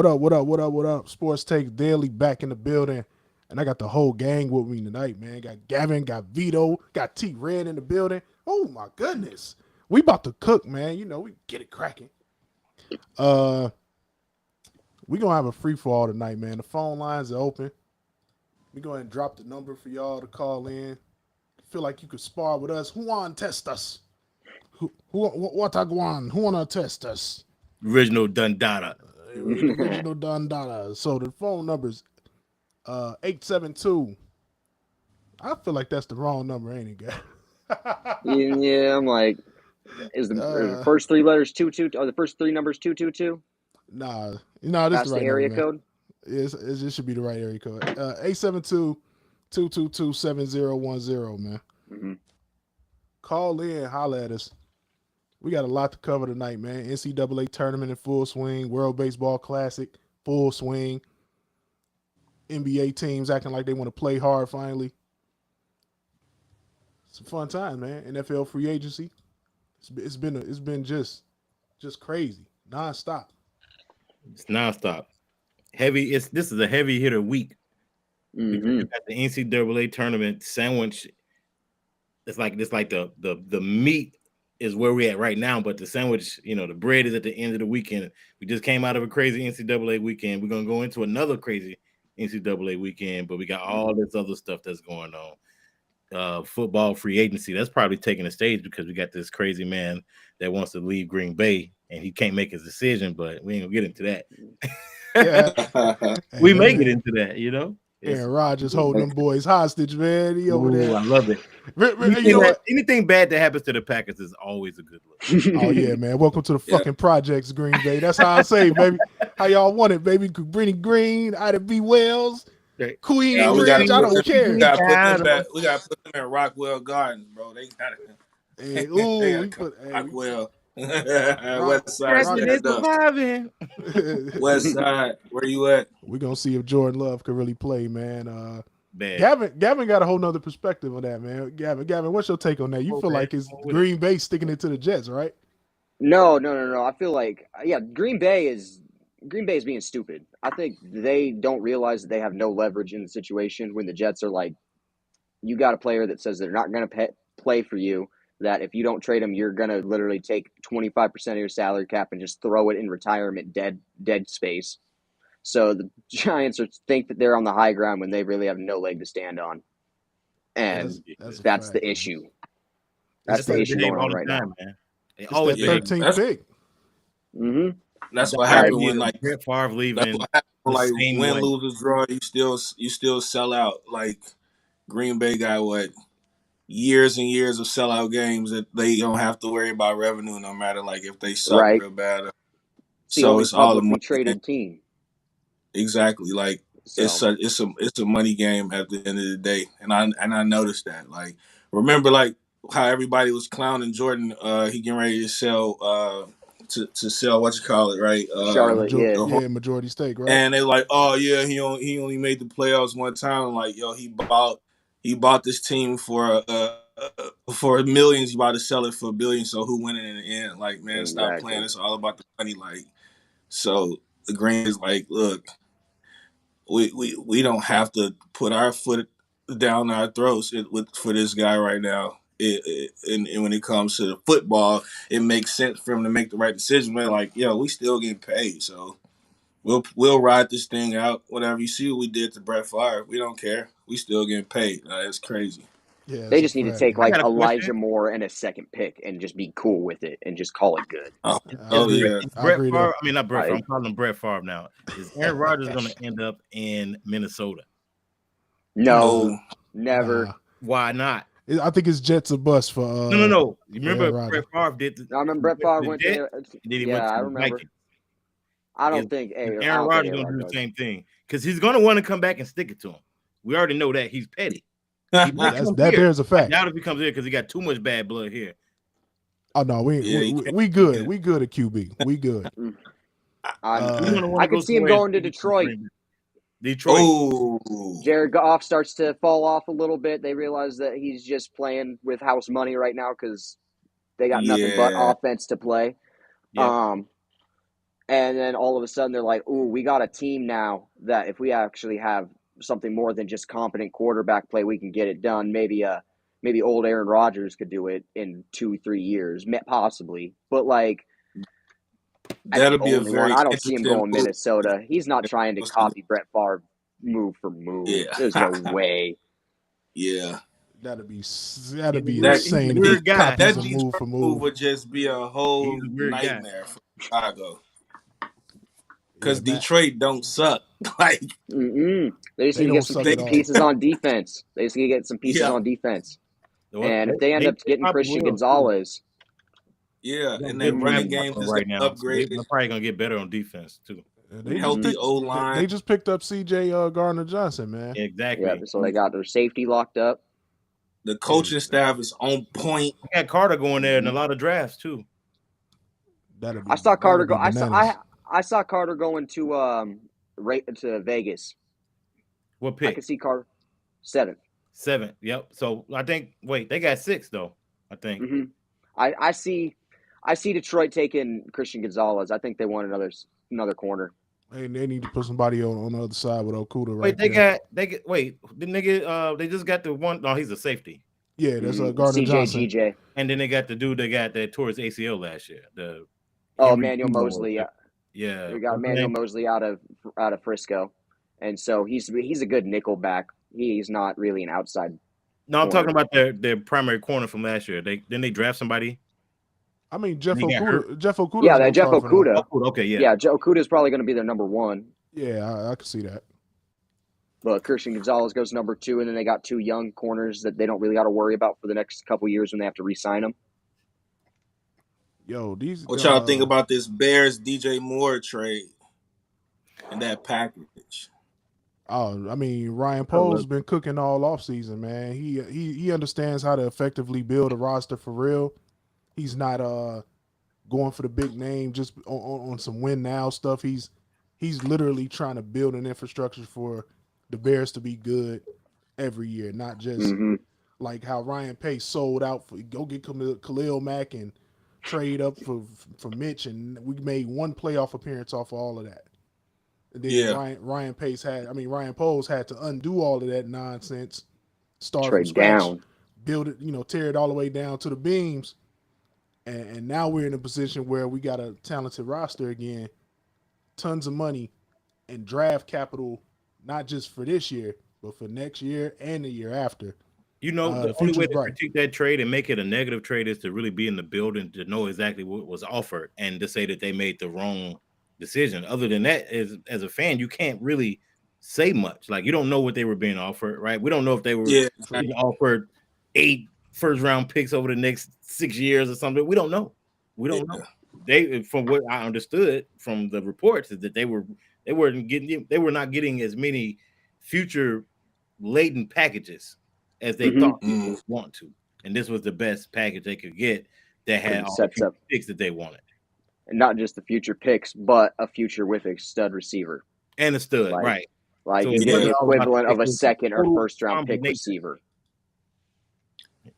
What up? What up? What up? What up? Sports Take Daily back in the building. And I got the whole gang with me tonight, man. Got Gavin, got Vito, got T Red in the building. Oh my goodness. We about to cook, man. You know, we get it cracking. Uh we gonna have a free for all tonight, man. The phone lines are open. We go ahead and drop the number for y'all to call in. Feel like you could spar with us. Who wanna test us? Who what I want? Who wanna test us? Original Dundada. Original Don Dada. So the phone number's 872. I feel like that's the wrong number, ain't it, guy? Yeah, I'm like, is the first three letters 22? Or the first three numbers 222? Nah, this is That's the the right area number, man. code. It should be the right area code. 872-222-7010, man. Mm-hmm. Call in, holla at us. We got a lot to cover tonight, man. NCAA tournament in full swing, World Baseball Classic, full swing. NBA teams acting like they want to play hard finally. Some fun time, man. NFL free agency. It's been just crazy, nonstop. It's nonstop. Heavy. This is a heavy hitter week. Because you got the NCAA tournament sandwich. It's like the meat is where we're at right now, but the sandwich, the bread is at the end of the weekend. We just came out of a crazy NCAA weekend. We're gonna go into another crazy NCAA weekend, but we got all this other stuff that's going on. Football free agency, that's probably taking the stage because we got this crazy man that wants to leave Green Bay and he can't make his decision, but we ain't gonna get into that. Yeah. We may get into that, Aaron Rodgers holding them boys hostage, man. He over there. I love it. Anything bad that happens to the Packers is always a good look. Oh yeah, man. Welcome to the fucking projects, Green Bay. That's how I say, baby. How y'all want it, baby? Brittany Green, Ida B. Wells, Queen Bridge. I don't care. We got to put them in Rockwell Gardens, bro. They got to. Hey, we put Rockwell. West Side. West Side. Where you at? We're gonna see if Jordan Love could really play, man. Gavin got a whole nother perspective on that, man. Gavin, what's your take on that? You feel like it's Green Bay sticking it to the Jets, right? No. I feel like, Green Bay is being stupid. I think they don't realize that they have no leverage in the situation when the Jets are like, you got a player that says they're not going to play for you, that if you don't trade him, you're going to literally take 25% of your salary cap and just throw it in retirement dead space. So the Giants think that they're on the high ground when they really have no leg to stand on. And that's the issue. That's the issue going on right now. Man. It's always that 13th pick. Mm-hmm. That's what happened when Brett Favre leaving. Win, lose, or draw, you still sell out. Like Green Bay got years and years of sellout games that they don't have to worry about revenue no matter if they suck real bad. So it's all the money traded team. Exactly. It's a money game at the end of the day, and I noticed that. Remember how everybody was clowning Jordan. He getting ready to sell to sell right? Charlotte, majority stake, right? And they oh yeah, he only made the playoffs one time. He bought this team for millions. He about to sell it for billions. So who winning in the end? Man, stop playing. It's all about the money. So the Green is look, we don't have to put our foot down our throats for this guy right now. And when it comes to the football, it makes sense for him to make the right decision. Man, we still getting paid, so we'll ride this thing out. Whatever. You see what we did to Brett Favre, we don't care. We still getting paid. It's crazy. Yeah, they just need to take Elijah Moore and a second pick and just be cool with it and just call it good. Yeah. Brett Favre, not Brett Favre. I'm calling him Brett Favre now. Is Aaron Rodgers going to end up in Minnesota? No, never. Nah. Why not? I think it's Jets a bust for. No. You remember Brett Favre did? I remember Brett Favre went there. I remember. I don't think Aaron Rodgers going to do the same thing because he's going to want to come back and stick it to him. We already know that he's petty. There's a fact. Now that he comes here because he got too much bad blood here. Oh no, we good. Yeah. We good at QB. We good. I could see him going to Detroit. Oh. Jared Goff starts to fall off a little bit. They realize that he's just playing with house money right now because they got nothing but offense to play. Yeah. And then all of a sudden they're like, "Ooh, we got a team now that if we actually have something more than just competent quarterback play, we can get it done. Maybe old Aaron Rodgers could do it in 2-3 years, possibly. But like, that's the That'll be a only one. very I don't see him interesting going move. Minnesota. He's not trying to copy Brett Favre move for move. Yeah. There's no way. Yeah. That'd be He's a insane if he weird guy. copies That a move for Detroit move move. would just be a He's whole a weird guy. nightmare for Chicago. Because Yeah, Detroit don't suck. Like, They just They need to don't get some suck they, at all. pieces on defense. They just need to get some pieces yeah, on defense. Well, And if they end up getting probably Christian will, too. Gonzalez, yeah. They got And good that running draft game capital just right got now. So they're upgraded. probably gonna get better on defense too. Healthy O-line. They just picked up C.J. Gardner Johnson, man. Exactly. yeah. So they got their safety locked up. The coaching staff is on point. We got Carter going there in a lot of drafts too. That'd be, I saw Carter go. that'd be bananas. I saw Carter going to Vegas. What I pick? could see Carter 7th. 7. Yep. So I think they got 6 though. I think. Mm-hmm. I see Detroit taking Christian Gonzalez. I think they want another corner. Hey, they need to put somebody on the other side with Okuda right Wait, there. didn't they get they just got the one. No, he's a safety. Yeah, that's Gardner Johnson. CJ. And then they got the dude that got that towards ACL last year. Emmanuel Mosley. Yeah. We got Emmanuel Mosley out of Frisco, and so he's a good nickel back. He's not really an outside. No, I'm talking about their primary corner from last year. Didn't they draft somebody? I mean, Jeff He got Okuda. Jeff Okuda. Yeah, that Jeff Okuda. Okay, yeah. Yeah, Okuda is probably going to be their number 1. Yeah, I can see that. But Christian Gonzalez goes number 2, and then they got 2 young corners that they don't really got to worry about for the next couple years when they have to re-sign them. Yo, What y'all think about this Bears DJ Moore trade and that package? Oh, I mean, Ryan Pohl's been cooking all offseason, man. He understands how to effectively build a roster for real. He's not going for the big name just on some win now stuff. He's literally trying to build an infrastructure for the Bears to be good every year, not just like how Ryan Pace sold out for go get Khalil Mack and trade up for Mitch, and we made one playoff appearance off of all of that. And then Ryan Poles had to undo all of that nonsense, start trade from scratch, down, build it, tear it all the way down to the beams. And now we're in a position where we got a talented roster again, tons of money, and draft capital, not just for this year, but for next year and the year after. The only way to critique that trade and make it a negative trade is to really be in the building to know exactly what was offered and to say that they made the wrong decision. Other than that, as a fan, you can't really say much. Like, you don't know what they were being offered, right? We don't know if they were being offered 8 first-round picks over the next 6 years or something. We don't know. We don't know. They, from what I understood from the reports, is that they were not getting as many future laden packages as they thought they would want to, and this was the best package they could get that had all the picks that they wanted, and not just the future picks, but a future with a stud receiver and a stud, right? Like so the equivalent of a second or first round pick receiver.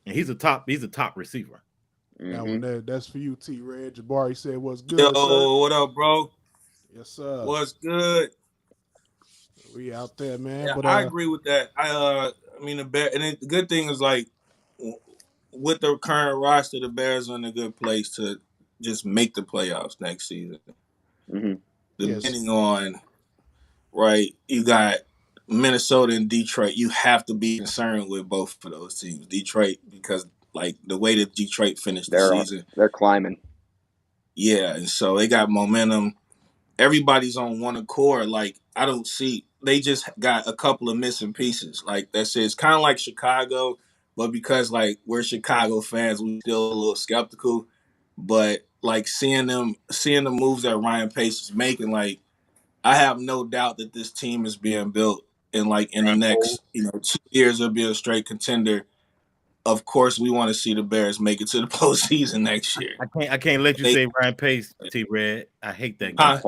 And he's a top receiver. Now, that's for you, T. Red. Jabari said, "What's good, Yo, sir?" What up, bro? Yes, sir. What's good? We out there, man. Yeah, but I agree with that. I mean, the good thing is, like, with the current roster, the Bears are in a good place to just make the playoffs next season. Depending on, right, you got Minnesota and Detroit. You have to be concerned with both of those teams. Detroit, because like the way that Detroit finished the season, they're climbing. Yeah, and so they got momentum. Everybody's on one accord. Like, I don't see. They just got a couple of missing pieces. Like, that's it. It's kind of like Chicago, but because, like, we're Chicago fans, we're still a little skeptical. But, like, seeing the moves that Ryan Pace is making, like, I have no doubt that this team is being built. And, like, in the next, 2 years, it'll be a straight contender. Of course, we want to see the Bears make it to the postseason next year. I can't let you say Ryan Pace, T-Red. I hate that guy. It's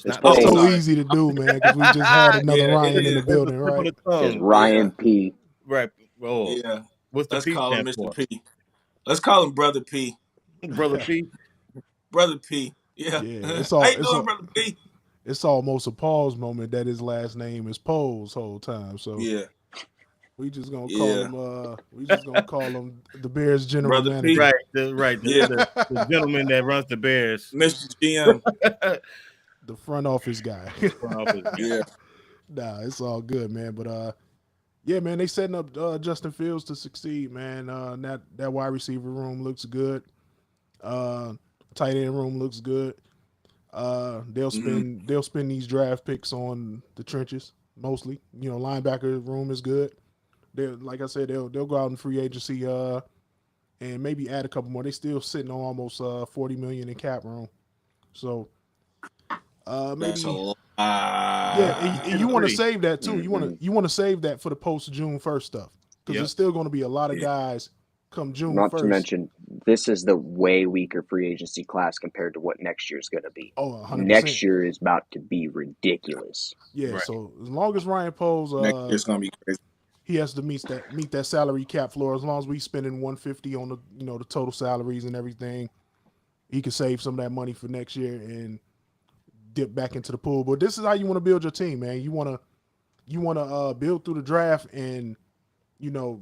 so easy to do, man, because we just had another Ryan in the building, right? It's Ryan P. Right. Oh, yeah. What's the Let's P call him stand Mr. for? P. Let's call him Brother P. Brother P. Brother P. Yeah. It's How all you doing, brother B? it's almost a pause moment that his last name is Poles whole time. So Yeah. we just gonna call Yeah. him the Bears general Brother P. manager. Right, Yeah. the gentleman that runs the Bears. Mr. GM. The front office guy. Front office guy. Yeah. Nah, it's all good, man. But yeah, man, they setting up Justin Fields to succeed, man. That wide receiver room looks good. Uh, tight end room looks good. They'll spend these draft picks on the trenches mostly. You know, linebacker room is good. They like I said, they'll go out in free agency and maybe add a couple more. They still sitting on almost $40 million in cap room. So That's a maybe lot. yeah, and you want to save that too. Mm-hmm. You want to save that for the post June 1st stuff because there's still going to be a lot of guys come June Not 1st. to mention, this is the way weaker free agency class compared to what next year's going to be. Oh, 100%. Next year is about to be ridiculous. Yeah, Right. so as long as Ryan Poles, Next year's gonna be crazy. he has to meet that salary cap floor. As long as we spending 150 on the total salaries and everything, he can save some of that money for next year and dip back into the pool. But this is how you want to build your team, man. You want to build through the draft and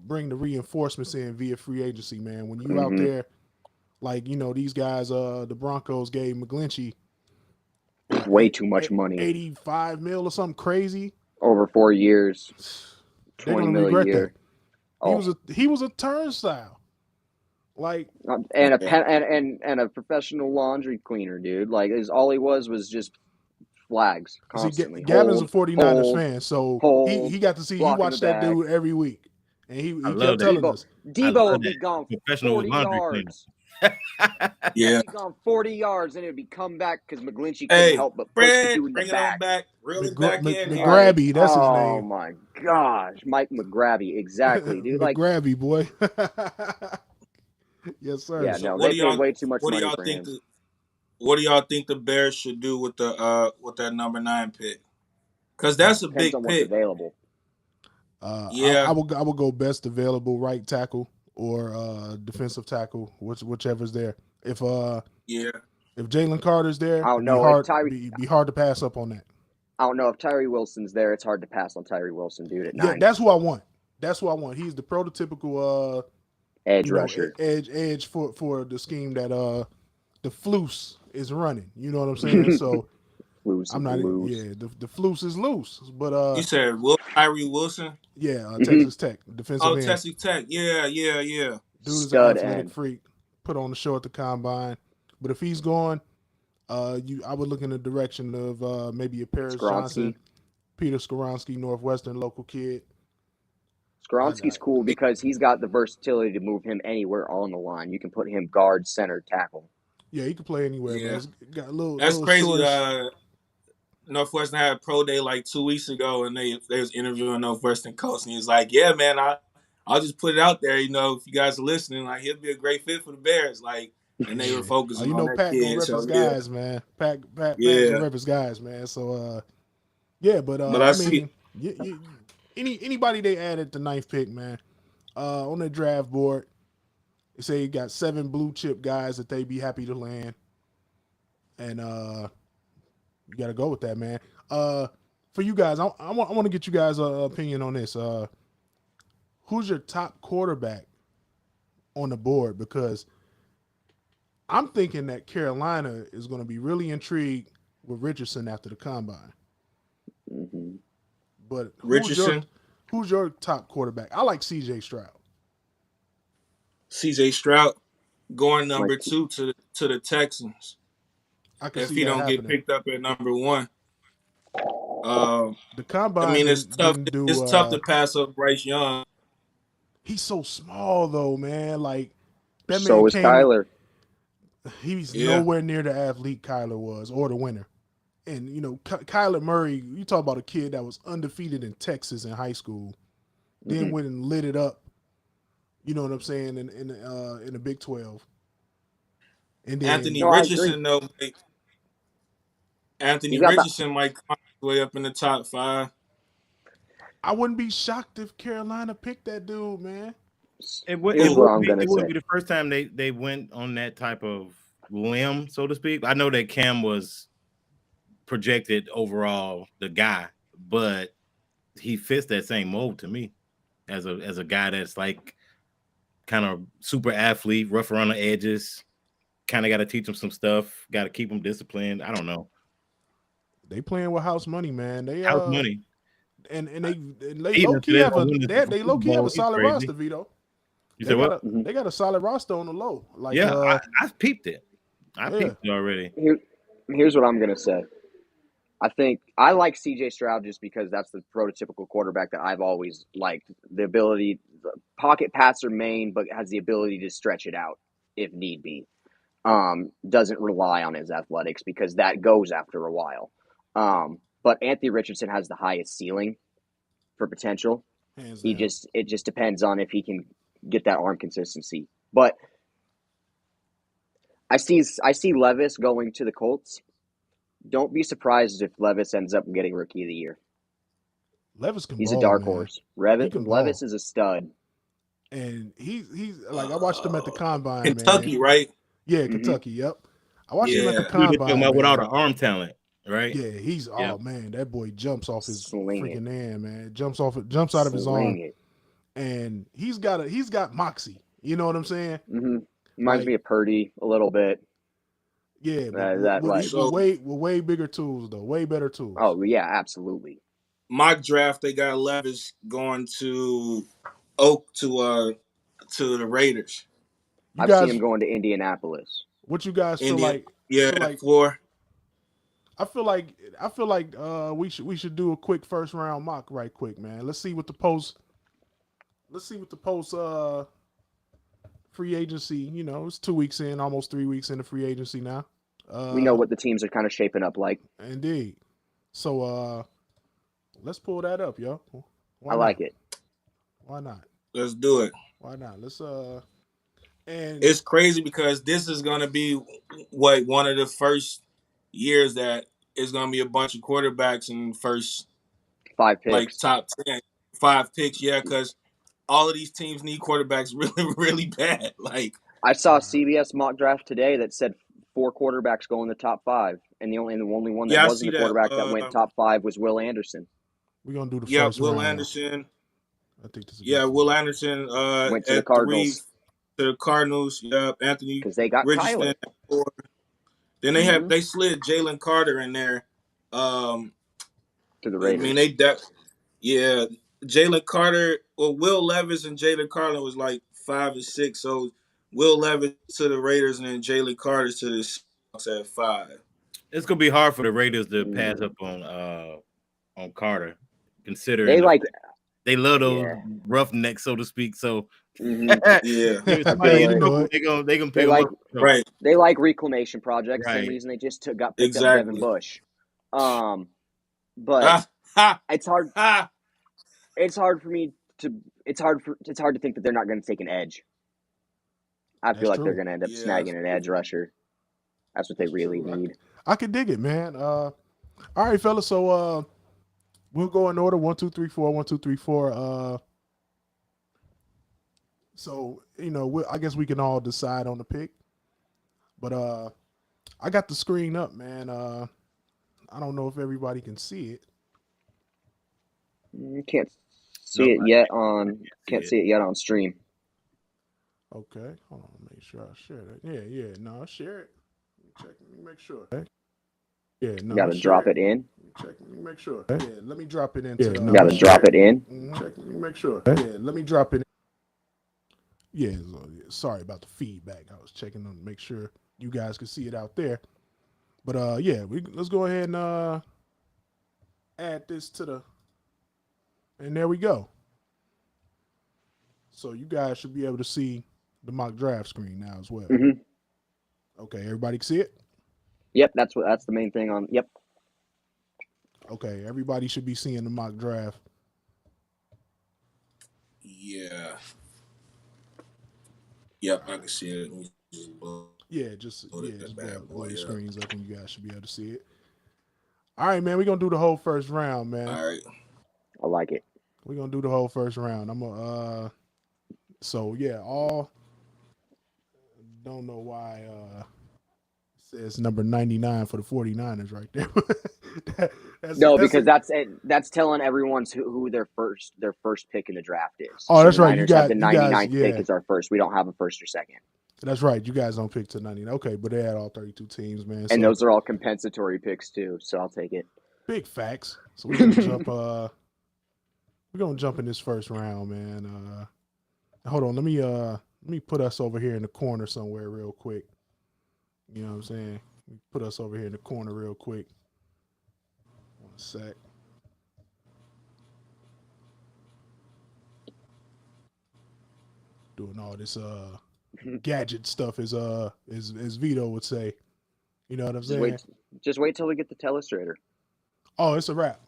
bring the reinforcements in via free agency, man. When you out there, like these guys, the Broncos gave McGlinchey Way too much money. 85 mil or something crazy Over 4 years, They're 20 gonna mil a regret year. that. He was a turnstile. Like And and a professional laundry cleaner, dude. Like all he was just flags constantly. Gavin's a Hold, 49ers fan, so hold, he got to see he blocking watched the that bag. dude every week, and he I kept love that. telling Debo, us. Debo would be gone Professional 40 laundry yards. Yeah. He'd be gone 40 yards, and it would be come back because McGlinchey couldn't help but push the Fred, dude in the bring it on back. back. Reel it back in here. McGrabby, that's his Oh name. my gosh, Mike McGrabby, exactly, dude. Like McGrabby, boy. Yes, sir. Yeah, So no, what they do paid y'all way too much what do money y'all for think him. what do y'all think the Bears should do with that number 9 pick? Because that's a Depends big on what's pick. available. Yeah. I would go best available right tackle or defensive tackle, whichever's there. If Yeah. Jalen Carter's there, I don't it'd be know hard if be hard to pass up on that. I don't know if Tyree Wilson's there. It's hard to pass on Tyree Wilson, dude. At Yeah, 9, that's who I want. That's who I want. He's the prototypical edge rusher. edge for the scheme that the Floose is running. You know what I'm saying? So Loose, I'm not. loose. Yeah, the Floose is loose, but You said Tyree Wilson? yeah, Texas Tech defensive end. Texas Tech. Yeah. Dude is an Stud athletic end. freak. Put on the show at the combine. But if he's gone, I would look in the direction of maybe a Paris Johnson, Peter Skoronsky, Northwestern local kid. Skoronsky's cool because he's got the versatility to move him anywhere on the line. You can put him guard, center, tackle. Yeah, he can play anywhere, Yeah. man. He's got a little. That's little crazy. shortish. Northwestern had a pro day like 2 weeks ago, and they was interviewing Northwestern coach, and he was like, "Yeah, man, I'll just put it out there. If you guys are listening, like he'll be a great fit for the Bears." Like, and they were focusing on that Pat kid. gonna rep his guys, man. Pat gonna rep his guys, man. So yeah, but I mean, anybody they added the 9th pick, man, on the draft board, they say you got 7 blue chip guys that they be happy to land, and you got to go with that, man. For you guys, I want to get you guys' opinion on this. Who's your top quarterback on the board? Because I'm thinking that Carolina is going to be really intrigued with Richardson after the combine. Mm-hmm. But who's your top quarterback? I like C.J. Stroud. C.J. Stroud going number 2 to the Texans. I can If see he that don't happening. get picked up at number 1. The combine. I mean, it's tough. It's tough to pass up Bryce Young. He's so small though, man. Like that So man is came. Kyler. He's nowhere near the athlete Kyler was or the winner. And Kyler Murray, you talk about a kid that was undefeated in Texas in high school, then went and lit it up. You know what I'm saying in the Big 12. And then Anthony Richardson though, Richardson might come way up in the top 5. I wouldn't be shocked if Carolina picked that dude, man. It wouldn't be the first time they went on that type of limb, so to speak. I know that Cam was projected overall the guy, but he fits that same mold to me as a guy that's like kind of super athlete, rough around the edges. Kind of got to teach him some stuff. Got to keep him disciplined. I don't know. They playing with house money, man. They House money. and they Even low if key they have a don't win the they low key have a Bowl, he's solid crazy. roster, Vito. You said what? They got a solid roster on the low. Like Yeah, I peeped it. I peeped it already. Here's what I'm gonna say. I think I like CJ Stroud just because that's the prototypical quarterback that I've always liked. The ability, the pocket passer main, but has the ability to stretch it out if need be. Doesn't rely on his athletics because that goes after a while. But Anthony Richardson has the highest ceiling for potential. hands down. It just depends on if he can get that arm consistency. But I see Levis going to the Colts. Don't be surprised if Levis ends up getting Rookie of the Year. Levis can He's ball, a dark man. horse. He can Levis ball. is a stud. And he's like I watched him at the combine, Kentucky, man. right? Yeah, Kentucky. Yep. I watched him at the Yeah. Dude, they're talking combine, about with all the man. arm talent, right? Yeah, he's Yeah. oh man, that boy jumps off his Sling freaking it. hand, man. Jumps out of his arm, Sling it. and he's got moxie. You know what I'm saying? Reminds Like- me of Purdy a little bit. Yeah, but That, like- with way bigger tools though, way better tools. Oh yeah, absolutely. Mock draft, they got Levis going to the Raiders. You I've guys, seen him going to Indianapolis. what you guys feel India, like? yeah, feel like- floor. I feel like we should do a quick first round mock right quick, man. Let's see what the post free agency, you know, it's 2 weeks in, almost 3 weeks into free agency now. We know what the teams are kind of shaping up like. Indeed. So let's pull that up, yo. I like it. Why not? Let's do it. Why not? Let's and It's crazy because this is gonna be one of the first years that it's gonna be a bunch of quarterbacks in the first 5 picks. like top 10, 5 picks. Yeah, because all of these teams need quarterbacks really, really bad. Like I saw a CBS mock draft today that said 4 quarterbacks go in the top 5, and the only one that Yeah, I wasn't see the that. quarterback that went top 5 was Will Anderson. we're gonna do the yeah, first Will round. Anderson. I think this is Yeah, Will Anderson Went to the at 3 Cardinals. to the Cardinals. Yeah, Anthony Because they got Richardson Kyler. at 4. Then they slid Jalen Carter in there. To the I Raiders. mean Jalen Carter. Well, Will Levis and Jalen Carter was like 5 and 6. So Will Levis to the Raiders and then Jalen Carter to the Seahawks at 5. It's gonna be hard for the Raiders to pass up on Carter, considering they love those roughnecks, so to speak. So Yeah, they gonna pay like- right. They like reclamation projects. Right. Same reason they just got picked up Exactly. Devin Bush. But it's hard. It's hard to think that they're not going to take an edge. I feel That's like true. they're going to end up Yeah, snagging an edge rusher. That's what they really true. need. I can dig it, man. All right, fellas. So we'll go in order 1, 2, 3, 4. 1, 2, 3, 4. So you know, I guess we can all decide on the pick. But I got the screen up, man. I don't know if everybody can see it. You can't see it yet on stream. Okay, hold on. Make sure I share that. Yeah. No, share it. Check. Let me make sure. Okay. Yeah, no. You got to drop it in. Check. Let me make sure. Yeah, let me drop it into. You got to drop it in. Check. Let me make sure. Yeah, let me drop it in. Yeah, sorry about the feedback. I was checking to make sure you guys could see it out there. But yeah, let's go ahead and add this to the. And there we go. So you guys should be able to see the mock draft screen now as well. Mm-hmm. Okay, everybody can see it? Yep, that's the main thing on. Yep. Okay, everybody should be seeing the mock draft. Yeah. Yep, I can see it. Just blow the screens up and you guys should be able to see it. All right, man, we're going to do the whole first round, man. All right. I like it. We're going to do the whole first round. I'm going to, so yeah, don't know why Says number 99 for the 49ers right there. Because that's telling everyone who their first pick in the draft is. Oh, so that's the right. Niners have the 99th pick yeah. as our first. We don't have a first or second. That's right. You guys don't pick to 99. Okay, but they had all 32 teams, man. And those are all compensatory picks too, so I'll take it. Big facts. So we're gonna jump in this first round, man. Hold on, let me put us over here in the corner somewhere real quick. You know what I'm saying? Put us over here in the corner real quick. 1 sec. Doing all this gadget stuff as Vito would say. You know what I'm saying? Just wait till we get the telestrator. Oh, it's a wrap.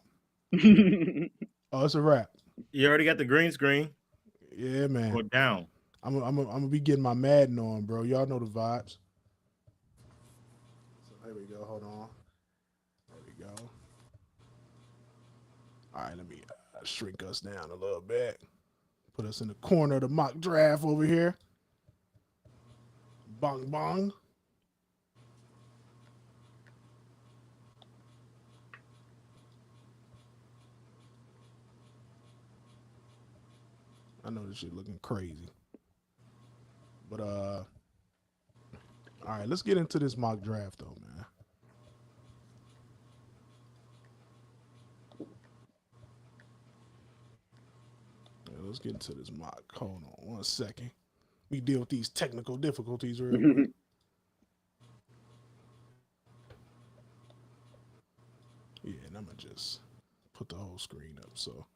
It's a wrap. You already got the green screen. Yeah, man. Go down. I'm gonna be getting my Madden on, bro. Y'all know the vibes. So here we go. Hold on. There we go. All right, let me shrink us down a little bit. Put us in the corner of the mock draft over here. Bong bong. I know this shit looking crazy. But all right, let's get into this mock draft though, man. Yeah, let's get into this mock. Hold on 1 second. We deal with these technical difficulties real quick. Yeah, and I'm gonna just put the whole screen up so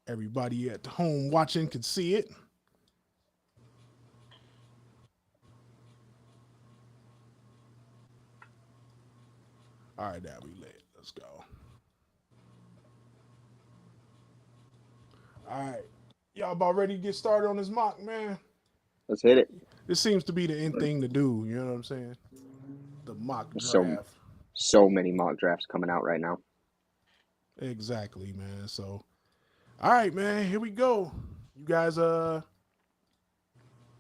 everybody at home watching can see it. All right, now we lit. Let's go. All right. Y'all about ready to get started on this mock, man? Let's hit it. This seems to be the end thing to do. You know what I'm saying? The mock draft. So many mock drafts coming out right now. Exactly, man. So, all right, man. Here we go. You guys,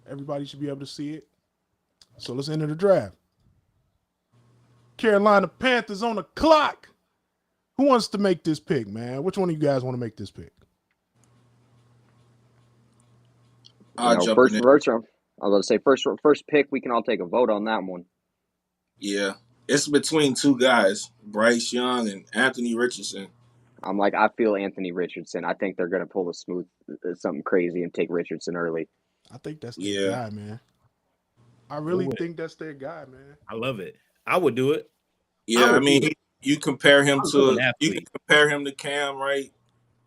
everybody should be able to see it. So let's enter the draft. Carolina Panthers on the clock. Who wants to make this pick, man? Which one of you guys want to make this pick? I'll jump first in. round. I was going to say first pick. We can all take a vote on that one. Yeah, it's between two guys, Bryce Young and Anthony Richardson. I feel Anthony Richardson. I think they're going to pull something crazy and take Richardson early. I think that's their guy, man. I really think that's their guy, man. I love it. I would do it. Yeah, I mean, you compare him to Cam, right?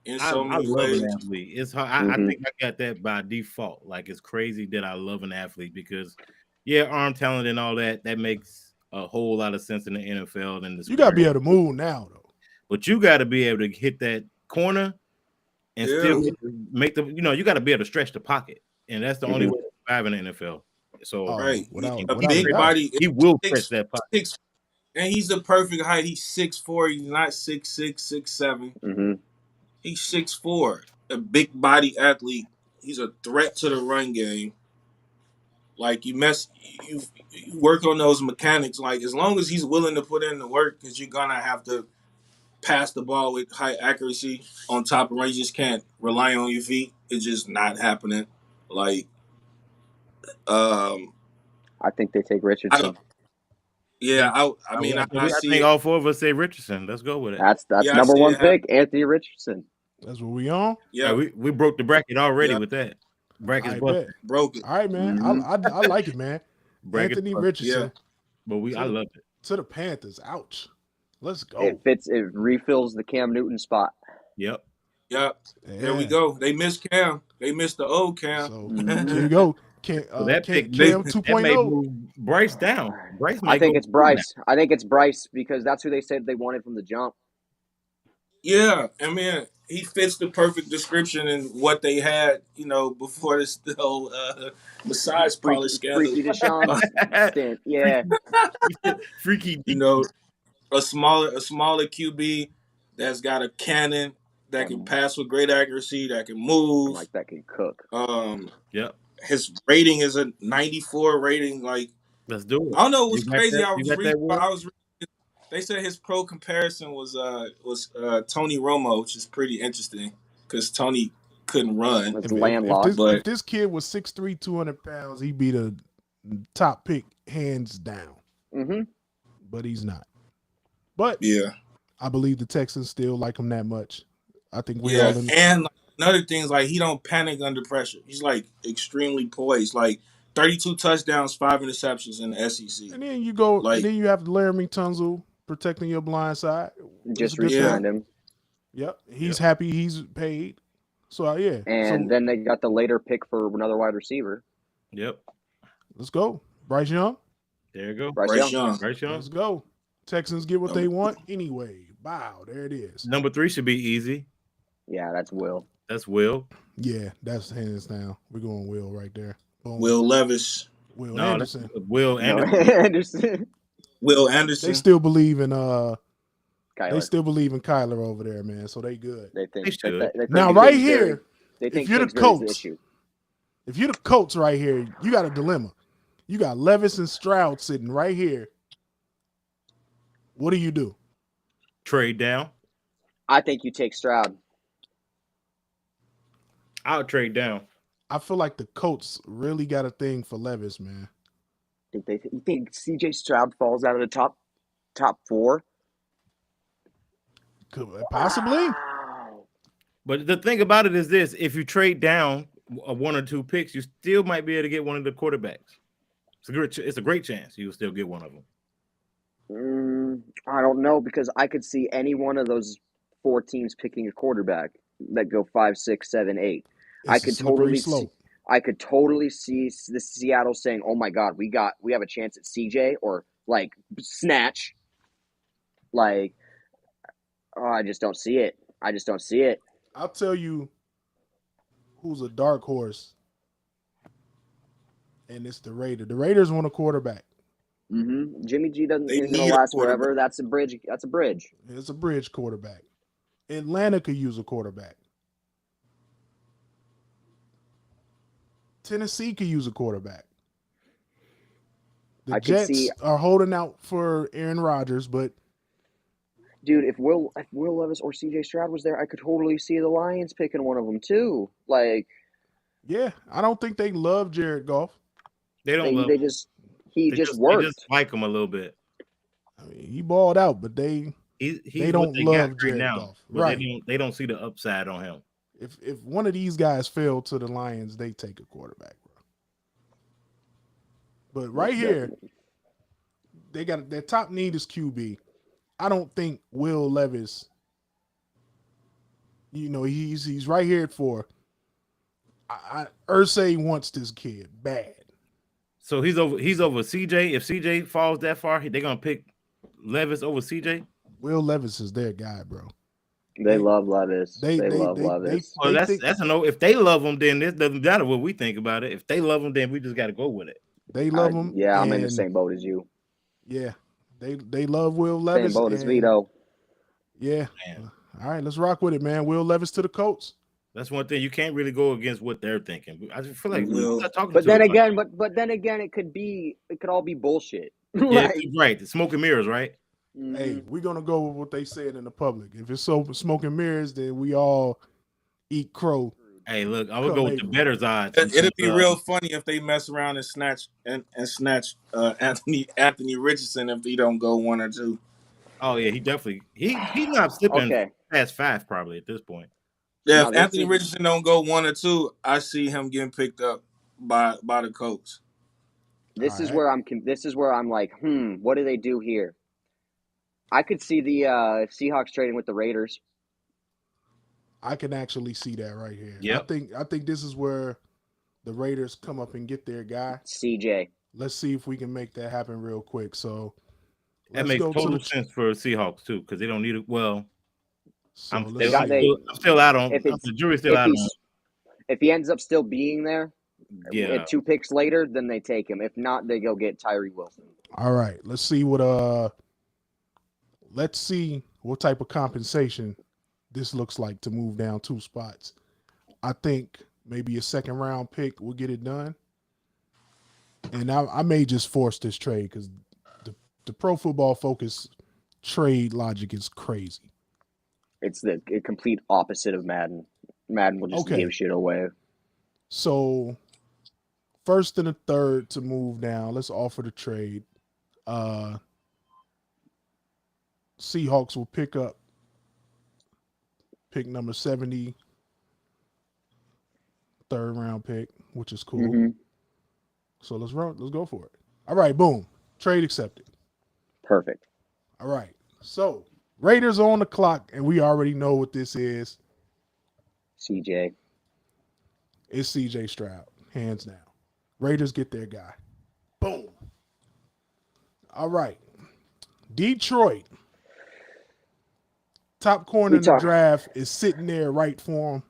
In so many love ways. an athlete. It's hard. I think I got that by default. Like, it's crazy that I love an athlete because, yeah, arm talent and all that makes a whole lot of sense in the NFL. And you got to be able to move now, though. But you got to be able to hit that corner and still make the. You got to be able to stretch the pocket, and that's the only way to survive in the NFL. So, right, without a big body, he will stretch that pocket. And he's the perfect height. He's 6'4". He's not 6'6", 6'7". Mm-hmm. He's 6'4". A big body athlete. He's a threat to the run game. Like, you work on those mechanics. Like, as long as he's willing to put in the work, because you're gonna have to pass the ball with high accuracy on top of run. You just can't rely on your feet. It's just not happening. Like, I think they take Richardson. I think all four of us say Richardson. Let's go with it. That's number one pick, Anthony Richardson. That's what we on. Yeah, we broke the bracket already with that. Bracket's broke it. All right, man. Mm-hmm. I like it, man. Anthony Richardson. Yeah. But I love it. To the Panthers. Ouch. Let's go. It refills the Cam Newton spot. Yep. Yeah. There we go. They missed Cam. They missed the old Cam. So here you go. Cam 2.0. Bryce down. I think it's Bryce. I think it's Bryce because that's who they said they wanted from the jump. Yeah, I mean, he fits the perfect description in what they had, before this whole massage parlor scandal. Freaky Deshaun stint, yeah. Freaky, a smaller QB that's got a cannon that can pass with great accuracy, that can move, that can cook. Yep. His rating is a 94 rating. Like, Let's do it. I don't know. It You was got crazy. that? You got that, Will? They said his pro comparison was Tony Romo, which is pretty interesting because Tony couldn't run. It's If landlocked. if this kid was 6'3", 200 pounds, he'd be the top pick hands down. Mm-hmm. But he's not. But Yeah, I believe the Texans still like him that much. I think we yeah. all in. And another thing is like he don't panic under pressure. He's like extremely poised. Like 32 touchdowns, 5 interceptions in the SEC. And then you go, Like, and then you have Laramie Tunzel protecting your blind side. Just good re-signed thing. him. Yep, he's happy. He's paid. So yeah. And then they got the later pick for another wide receiver. Yep. Let's go, Bryce Young. There you go. Bryce Young. Bryce Young. Let's go. Texans get what they want anyway. Wow, there it is. Number 3 should be easy. Yeah, that's Will. That's Will. Yeah, that's hands down. We're going Will right there. Boom. Will Levis. Will No, Anderson. Will Anderson. No, Anderson. Will Anderson. They still believe in Kyler. They still believe in Kyler over there, man. So they good. They think They should. they think Now right Kingsbury- here, they think if you're the Kingsbury's the Colts, issue. if you're the Colts right here, you got a dilemma. You got Levis and Stroud sitting right here. What do you do? Trade down. I think you take Stroud. I'll trade down. I feel like the Colts really got a thing for Levis, man. You think CJ Stroud falls out of the top 4? Possibly. Wow. But the thing about it is this: if you trade down 1 or 2 picks, you still might be able to get one of the quarterbacks. It's a great chance you'll still get one of them. I don't know because I could see any one of those 4 teams picking a quarterback that go 5, 6, 7, 8. I could totally see the Seattle saying, "Oh my God, we have a chance at CJ," or like snatch. Like, I just don't see it. I'll tell you who's a dark horse, and it's the Raiders. The Raiders want a quarterback. Mm-hmm. Jimmy G isn't need going to a last quarterback. forever. That's a bridge. It's a bridge quarterback. Atlanta could use a quarterback. Tennessee could use a quarterback. The Jets are holding out for Aaron Rodgers, but dude, if Will Levis or CJ Stroud was there, I could totally see the Lions picking one of them too. Like, yeah, I don't think they love Jared Goff. They don't. They just worked. They just like him a little bit. I mean, he balled out, but they don't love Jared Goff. Right? They don't see the upside on him. If one of these guys fell to the Lions, they take a quarterback, bro. But right here, they got their top need is QB. I don't think Will Levis. He's right here at 4. Irsay wants this kid bad. So he's over CJ. If CJ falls that far, they're gonna pick Levis over CJ. Will Levis is their guy, bro. They love Levis. They love Levis. Well, that's a no. If they love him, then this doesn't matter what we think about it. If they love him, then we just got to go with it. They love him. Yeah, I'm in the same boat as you. Yeah, they love Will Levis. Same boat as Vito. Yeah. Man. All right, let's rock with it, man. Will Levis to the Colts. That's one thing you can't really go against what they're thinking. I just feel like we're not talking. But then again, it could all be bullshit. Yeah, right. The smoke and mirrors, right? Hey, we're gonna go with what they said in the public. If it's so smoke and mirrors, then we all eat crow. Hey, look, I would go with the better odds. It'd be real funny if they mess around and snatch Anthony Richardson if he don't go 1 or 2. Oh yeah, he definitely he's not slipping past 5 probably at this point. Yeah, if Anthony Richardson don't go 1 or 2, I see him getting picked up by the Colts. This is where I'm like, what do they do here? I could see the Seahawks trading with the Raiders. I can actually see that right here. Yep. I think this is where the Raiders come up and get their guy. CJ. Let's see if we can make that happen real quick. So that makes total sense for Seahawks too, because they don't need it. Well, so I'm still out on the jury's still out on. If he ends up still being there, yeah, 2 picks later, then they take him. If not, they go get Tyree Wilson. All right. Let's see what type of compensation this looks like to move down 2 spots. I think maybe a 2nd round pick will get it done. And I may just force this trade because the Pro Football Focus trade logic is crazy. It's the complete opposite of Madden. Madden will just Okay. give shit away. So first and a third to move down. Let's offer the trade. Seahawks will pick up pick number 70, third round pick, which is cool. Mm-hmm. So let's go for it. All right, boom. Trade accepted. Perfect. All right. So Raiders are on the clock, and we already know what this is. CJ. It's CJ Stroud, hands down. Raiders get their guy. Boom. All right. Detroit. Top corner in the draft is sitting there right for him.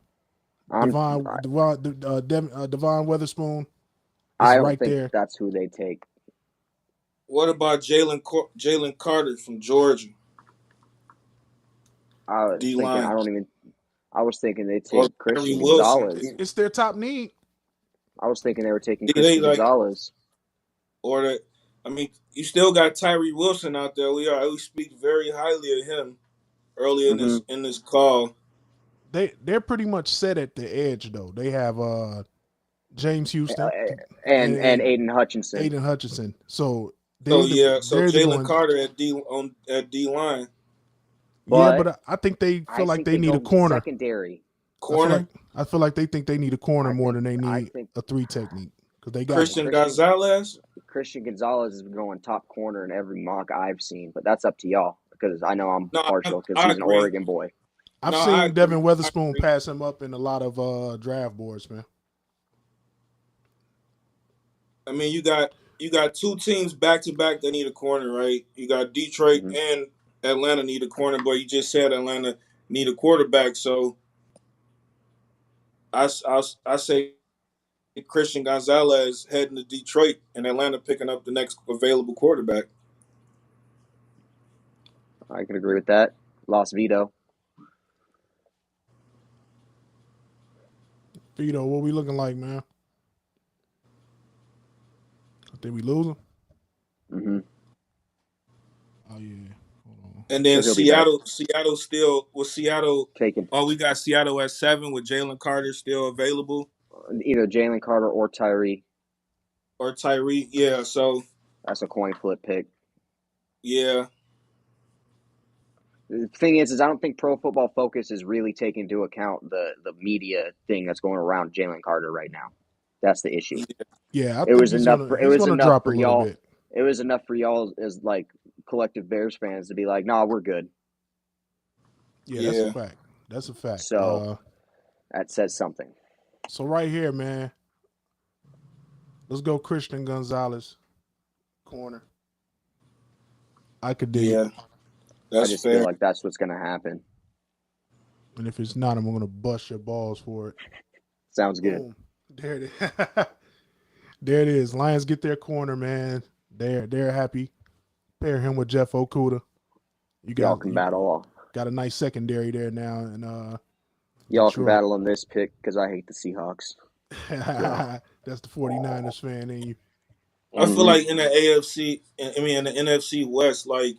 Devon Witherspoon is I don't right think there. that's who they take. What about Jalen Carter from Georgia? I was D-line. I was thinking they take Christian Wilson. Gonzalez. It's their top need. I was thinking they were taking Christian Gonzalez. You still got Tyree Wilson out there. We speak very highly of him earlier in this call. They're pretty much set at the edge though. They have James Houston and Aiden Hutchinson. Aiden Hutchinson. So Jalen Carter at D line. But I think they feel like they need a corner. Secondary. Corner. I feel like they think they need a corner more than they need a three technique because they got Christian Gonzalez. Christian Gonzalez is going top corner in every mock I've seen, but that's up to y'all because I know I'm partial because he's an Oregon boy. I've seen Devin Witherspoon pass him up in a lot of draft boards, man. I mean, you got two teams back to back that need a corner, right? You got Detroit and Atlanta need a corner, but you just said Atlanta need a quarterback, so I say Christian Gonzalez heading to Detroit and Atlanta picking up the next available quarterback. I can agree with that. Lost Vito. Vito, what we looking like, man? Did we lose him? Mm-hmm. Oh yeah. Hold on. And then Seattle still was Seattle taken. Oh, we got Seattle at 7 with Jalen Carter still available. Either Jalen Carter or Tyree. Yeah. So that's a coin flip pick. Yeah. The thing is I don't think Pro Football Focus is really taking into account the media thing that's going around Jalen Carter right now. That's the issue. Yeah, it was enough for y'all. It was enough for y'all as like collective Bears fans to be like, "Nah, we're good." Yeah, that's a fact. So that says something. So right here, man, let's go Christian Gonzalez, corner. I could dig it. I just feel like that's what's going to happen. And if it's not, I'm going to bust your balls for it. Sounds good. Boom. There it is. There it is. Lions get their corner, man. They're happy. Pair him with Jeff Okuda. Y'all can battle. Got a nice secondary there now, and y'all can battle on this pick because I hate the Seahawks. That's the 49ers fan in you. I feel like in the AFC, in the NFC West, like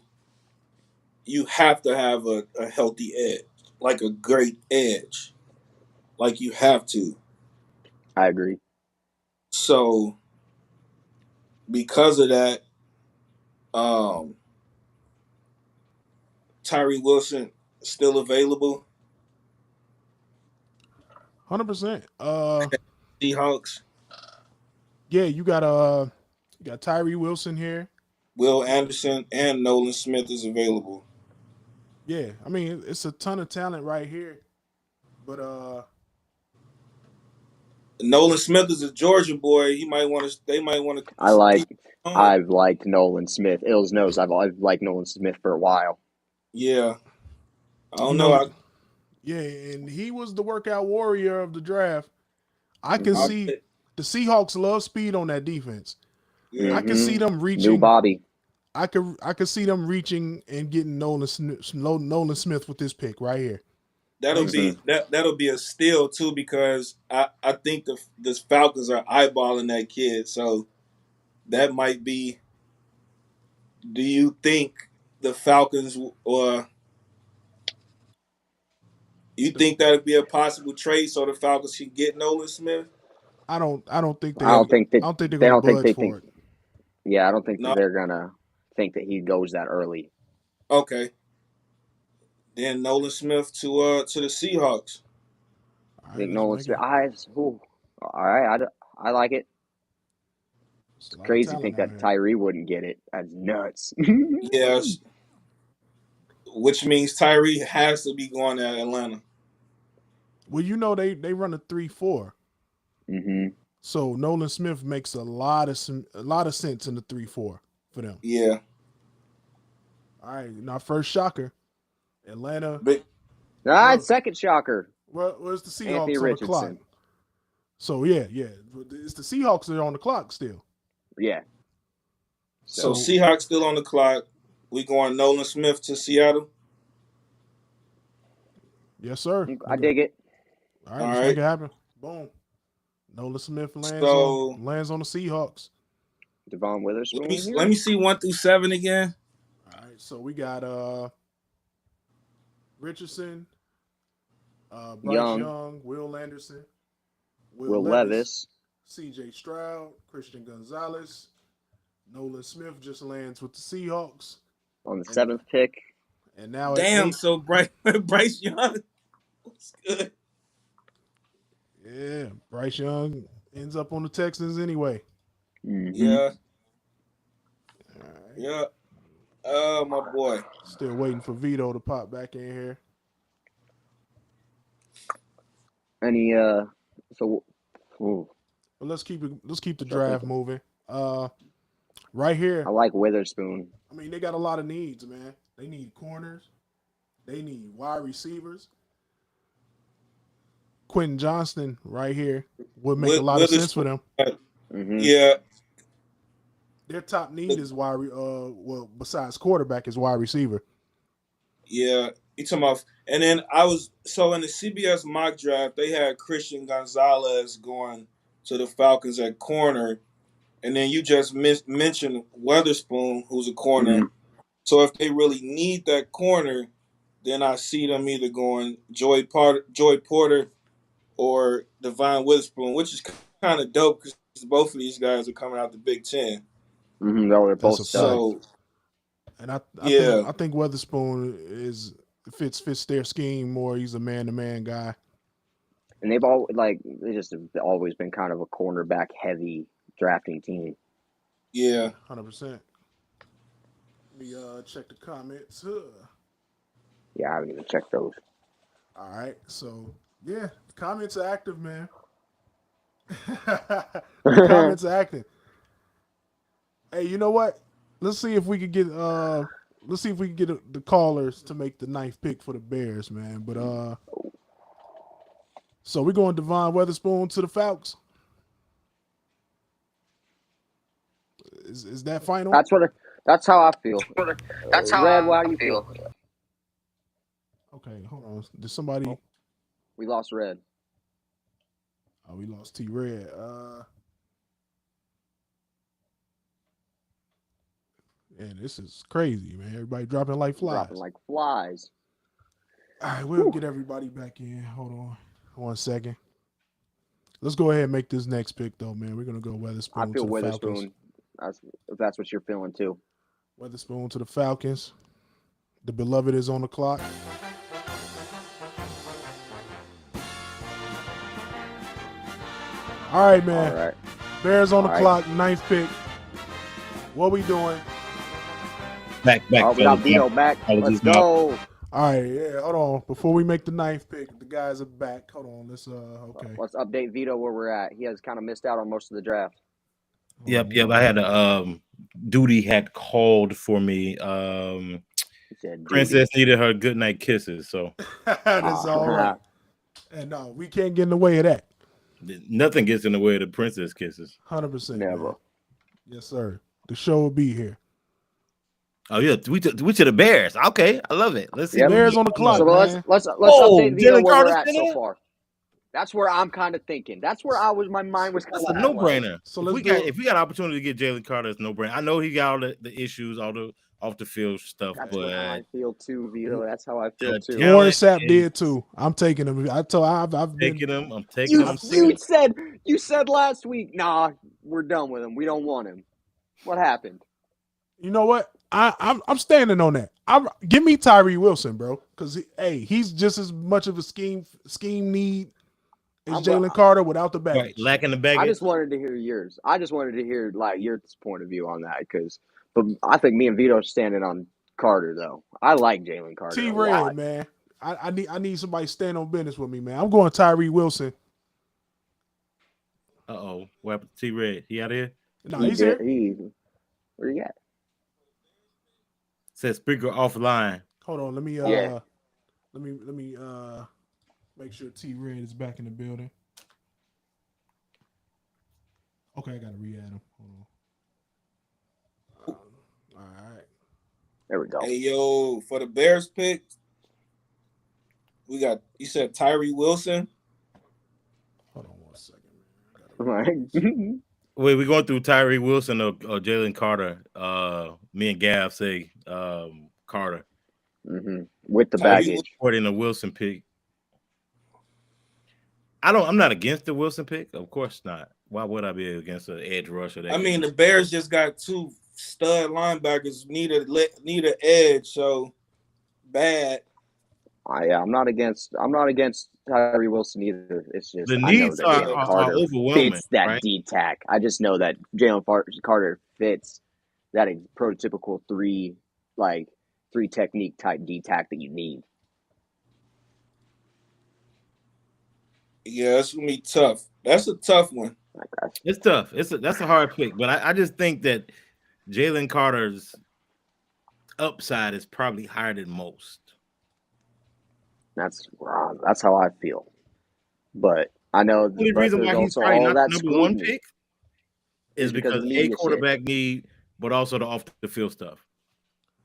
you have to have a healthy edge, like a great edge, like you have to. I agree. So, because of that, Tyree Wilson still available. 100%. Seahawks. Yeah, you got Tyree Wilson here. Will Anderson and Nolan Smith is available. Yeah, I mean it's a ton of talent right here, but Nolan Smith is a Georgia boy. They might want to. I've liked Nolan Smith. Ills knows I've liked Nolan Smith for a while. Yeah, I don't know. Yeah, and he was the workout warrior of the draft. I can see the Seahawks love speed on that defense. Yeah. I can see them reaching. New Bobby. I could see them reaching and getting Nolan Smith with this pick right here. That'll be a steal too because I think the Falcons are eyeballing that kid. So that might be. Do you think the Falcons or you think that would be a possible trade so the Falcons can get Nolan Smith? I don't think I don't think that they're they gonna don't think budge they for think. it. Yeah, I don't think that No. they're gonna think that he goes that early. Okay. Then Nolan Smith to the Seahawks. All I right, think let's Nolan's make it. eyes. Ooh, all right, I like it. It's a lot of Crazy to talent think on that here. Tyree wouldn't get it. That's nuts. Yes. Which means Tyree has to be going to Atlanta. Well, you know they run a 3-4. hmm So Nolan Smith makes a lot of sense in the 3-4 for them. Yeah. All right, now first shocker, Atlanta. But Well, Second shocker, it's the Anthony Seahawks on the clock. Richardson. So yeah, it's the Seahawks that are on the clock still. Yeah. so So Seahawks still on the clock. We going Nolan Smith to Seattle. yes, sir. I dig it. All right, All let's right. make it happen. Boom. Nolan Smith lands So- on the Seahawks. Devon Witherspoon here. Let me see 1 through 7 again. All right, so we got Richardson, Bryce Young, Will Anderson, Will Levis. C.J. Stroud, Christian Gonzalez, Nolan Smith just lands with the Seahawks, On the 7th pick. and now Damn. at 8, So Bryce Young. What's good? yeah, Bryce Young ends up on the Texans anyway. Mhm. Yeah. All right. Yeah. Oh, my boy. Still waiting for Vito to pop back in here. Any so ooh, But let's keep the draft moving. Right here, I like Witherspoon. I mean, they got a lot of needs, man. They need corners. They need wide receivers. Quentin Johnston right here would make a lot of sense for them. Mm-hmm. Yeah. Their top need is besides quarterback is wide receiver. Yeah. You talking about? And then in the CBS mock draft, they had Christian Gonzalez going to the Falcons at corner, and then you just mentioned Witherspoon, who's a corner. Mm-hmm. So if they really need that corner, then I see them either going Joy Porter or Devon Witherspoon, which is kind of dope because both of these guys are coming out the Big Ten. Mm-hmm. No, they're That's both a studs. And I Yeah. think Witherspoon fits their scheme more. He's a man-to-man guy. And they just have always been kind of a cornerback heavy drafting team. Yeah. 100%. Let me check the comments. Yeah, I haven't even checked those. All right, so yeah, the comments are active, man. The comments are active. Hey, you know what? Let's see if we could get the callers to make the 9th pick for the Bears, man. But so we're going Devon Witherspoon to the Falcons. Is that final? That's how I feel. That's how Red, I why do you feel? Okay, hold on. Did somebody? We lost Red. Oh, we lost T Red. Man, this is crazy, man. Everybody dropping like flies. Dropping like flies. All right, we'll get everybody back in. Hold on 1 second. Let's go ahead and make this next pick, though, man. We're gonna go Witherspoon. I feel to the Witherspoon. Falcons. If that's what you're feeling too. Witherspoon to the Falcons. The beloved is on the clock. All right, man. All right. Bears on the All right. clock. 9th pick. What we doing? Back. Oh, we got Vito back. Let's go. All right, yeah. Hold on. Before we make the 9th pick, the guys are back. Hold on. Let's okay. Let's update Vito where we're at. He has kind of missed out on most of the draft. Yep. I had a duty had called for me. He said, Princess needed her good night kisses, so That's all right. And no, we can't get in the way of that. nothing gets in the way of the princess kisses. 100%. Never. Man. Yes, sir. The show will be here. Oh yeah, we to the Bears. Okay, I love it. Let's see. Yep. Bears on the clock, So man. let's Oh, update Vito Jalen where we're Carter's at still so in? far. That's where I'm kind of thinking. That's where my mind was kind That's of a no-brainer. So If we got opportunity to get Jalen Carter, it's no-brainer. I know he got all the issues, all the off the field stuff, That's but how I feel too, Vito. That's how I feel the too. Warren talent Sapp is did too. I'm taking him. I've been. taking him. I'm taking him. You said last week, nah, we're done with him. We don't want him. What happened? You know what? I'm standing on that. Give me Tyree Wilson, bro, because he's just as much of a scheme need as Jalen Carter without the baggage. Right, lacking the I baggage. just wanted to hear yours. I just wanted to hear like your point of view on that but I think me and Vito are standing on Carter though. I like Jalen Carter a T-Red, lot. man. I need somebody to stand on business with me, man. I'm going Tyree Wilson. What happened to T-Red? He out here? No, he's here. Where he at? Says speaker offline. Hold on, let me make sure T-Red is back in the building. Okay, I gotta re-add him. Hold on. All right. There we go. Hey yo, for the Bears pick, we got. You said Tyree Wilson. Hold on 1 second, man. Wait, we going through Tyree Wilson or Jalen Carter. Me and Gav say Carter. Mm-hmm. With the baggage. According to Wilson pick. I'm not against the Wilson pick. Of course not. Why would I be against an edge rusher? I mean, the Bears just got 2 stud linebackers. Need an edge. So bad. I'm not against Tyree Wilson either. It's just the I know needs that are Jalen Carter overwhelming. fits that right? D-tack. I just know that Jalen Carter fits that prototypical three technique type D-tack that you need. Yeah, it's gonna be tough. That's a tough one. It's tough. That's a hard pick, but I just think that Jalen Carter's upside is probably higher than most. That's how I feel. But I know the only reason why he's probably not the number one pick is because a quarterback need, but also the off the field stuff.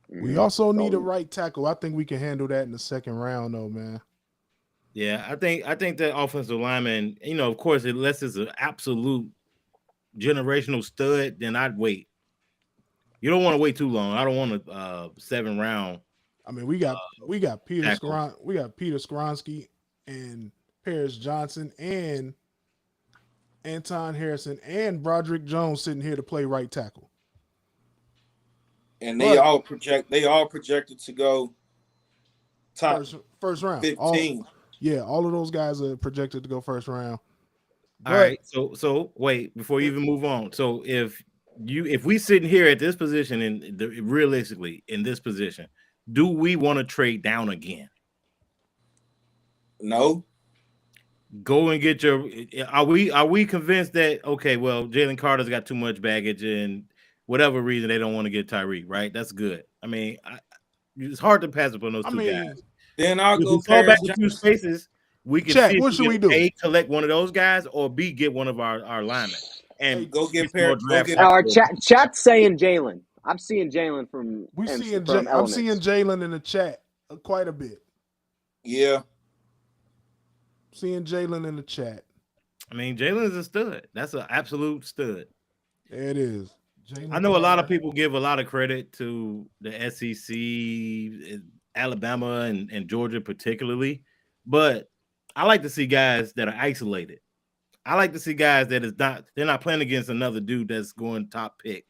We also need a right tackle. I think we can handle that in the second round, though, man. Yeah, I think that offensive lineman, of course, unless it's an absolute generational stud, then I'd wait. You don't want to wait too long. I don't want a 7th round. I mean, we got Peter Skronsky and Paris Johnson and Anton Harrison and Broderick Jones sitting here to play right tackle. And they all projected to go top first round. 15. All of those guys are projected to go first round. All right. So wait, before you even move on. So if we sitting here at this position and realistically in this position, do we want to trade down again? No. Go and get your. Are we convinced that Jalen Carter's got too much baggage and whatever reason they don't want to get Tyree, right? That's good. I mean, it's hard to pass up on those two guys. Then I'll go back to 2 spaces. We can see what should we do? A, collect one of those guys, or B, get one of our linemen and go get our chat's saying Jalen. I'm seeing Jalen from. I'm seeing Jalen in the chat quite a bit. Yeah. Seeing Jalen in the chat. I mean, Jalen is a stud. That's an absolute stud. It is. I know a lot of people give a lot of credit to the SEC, Alabama and Georgia particularly, but I like to see guys that are isolated. I like to see guys that they're not playing against another dude that's going top pick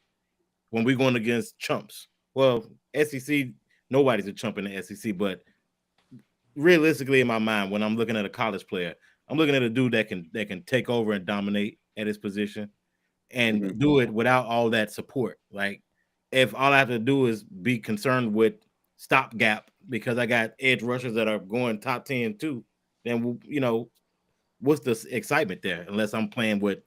when we're going against chumps. Well, SEC, nobody's a chump in the SEC, but realistically in my mind, when I'm looking at a college player, I'm looking at a dude that can take over and dominate at his position and do it without all that support. Like if all I have to do is be concerned with stopgap because I got edge rushers that are going top 10 too, then what's the excitement there? Unless I'm playing with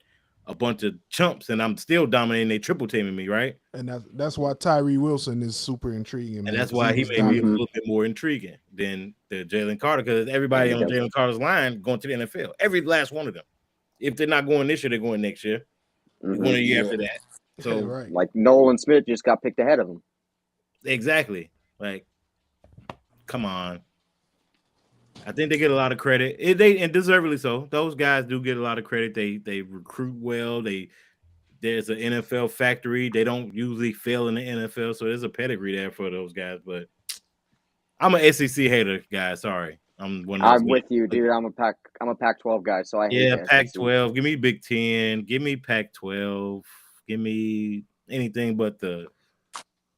a bunch of chumps and I'm still dominating, they triple teaming me, right? And that's why Tyree Wilson is super intriguing, man. And that's why he may be a little bit more intriguing than the Jalen Carter, because everybody on Jalen Carter's line going to the NFL. Every last one of them. If they're not going this year, they're going next year. One a year after that. So like Nolan Smith just got picked ahead of him. Exactly. Like, come on. I think they get a lot of credit. And deservedly so. Those guys do get a lot of credit. They recruit well. There's an NFL factory. They don't usually fail in the NFL, so there's a pedigree there for those guys. But I'm an SEC hater, guys. Sorry, I'm one of those. I'm with you, dude. I'm a Pac-12 guy, so I hate the SEC. Pac-12. Give me Big Ten. Give me Pac-12. Give me anything but the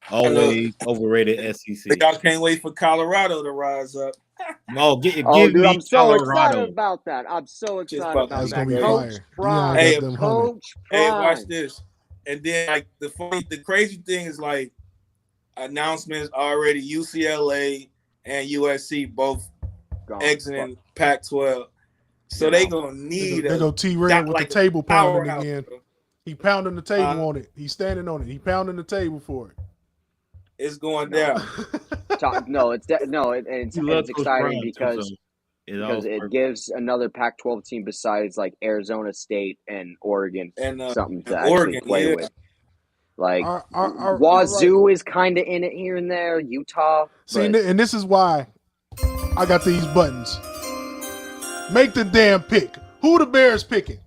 always overrated SEC. Y'all can't wait for Colorado to rise up. No, give dude, me I'm so Colorado. excited about that. I'm so excited about That's that. gonna be Coach fire. Prime. Hey, Coach Hey, Prime. watch this. And then like the crazy thing is like announcements already. UCLA and USC both exiting Pac-12, so they gonna need. They go T-Red with the table pounding powerhouse. again. He pounding the table on it. He's standing on it. He pounding the table for it. It's going down. It's exciting because it gives another Pac-12 team besides like Arizona State and Oregon something to actually play with. Like Wazoo is kind of in it here and there. Utah. See, and this is why I got these buttons. Make the damn pick. Who the Bears picking?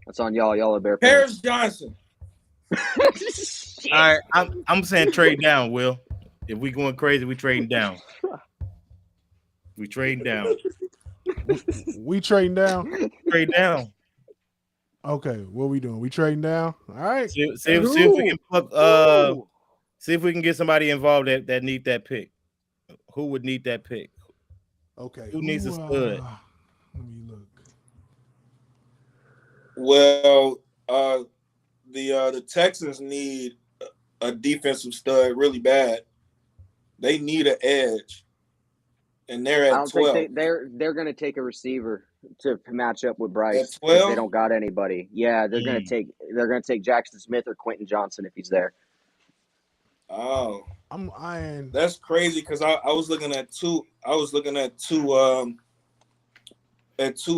That's on y'all. Y'all are Bear Paris Johnson. All right, I'm saying trade down, Will. If we going crazy, we trading down. We trading down. We trading down. Trade down. Okay, what we doing? We trading down. All right. See if we can get somebody involved that need that pick. Who would need that pick? Okay. Who needs a stud? Let me look. Well, the Texans need a defensive stud really bad. They need an edge, and they're at 12. They're going to take a receiver to match up with Bryce. At 12? They don't got anybody. Yeah, they're going to take Jackson Smith or Quentin Johnson if he's there. Oh, I'm eyeing. That's crazy because I was looking at two. I was looking at two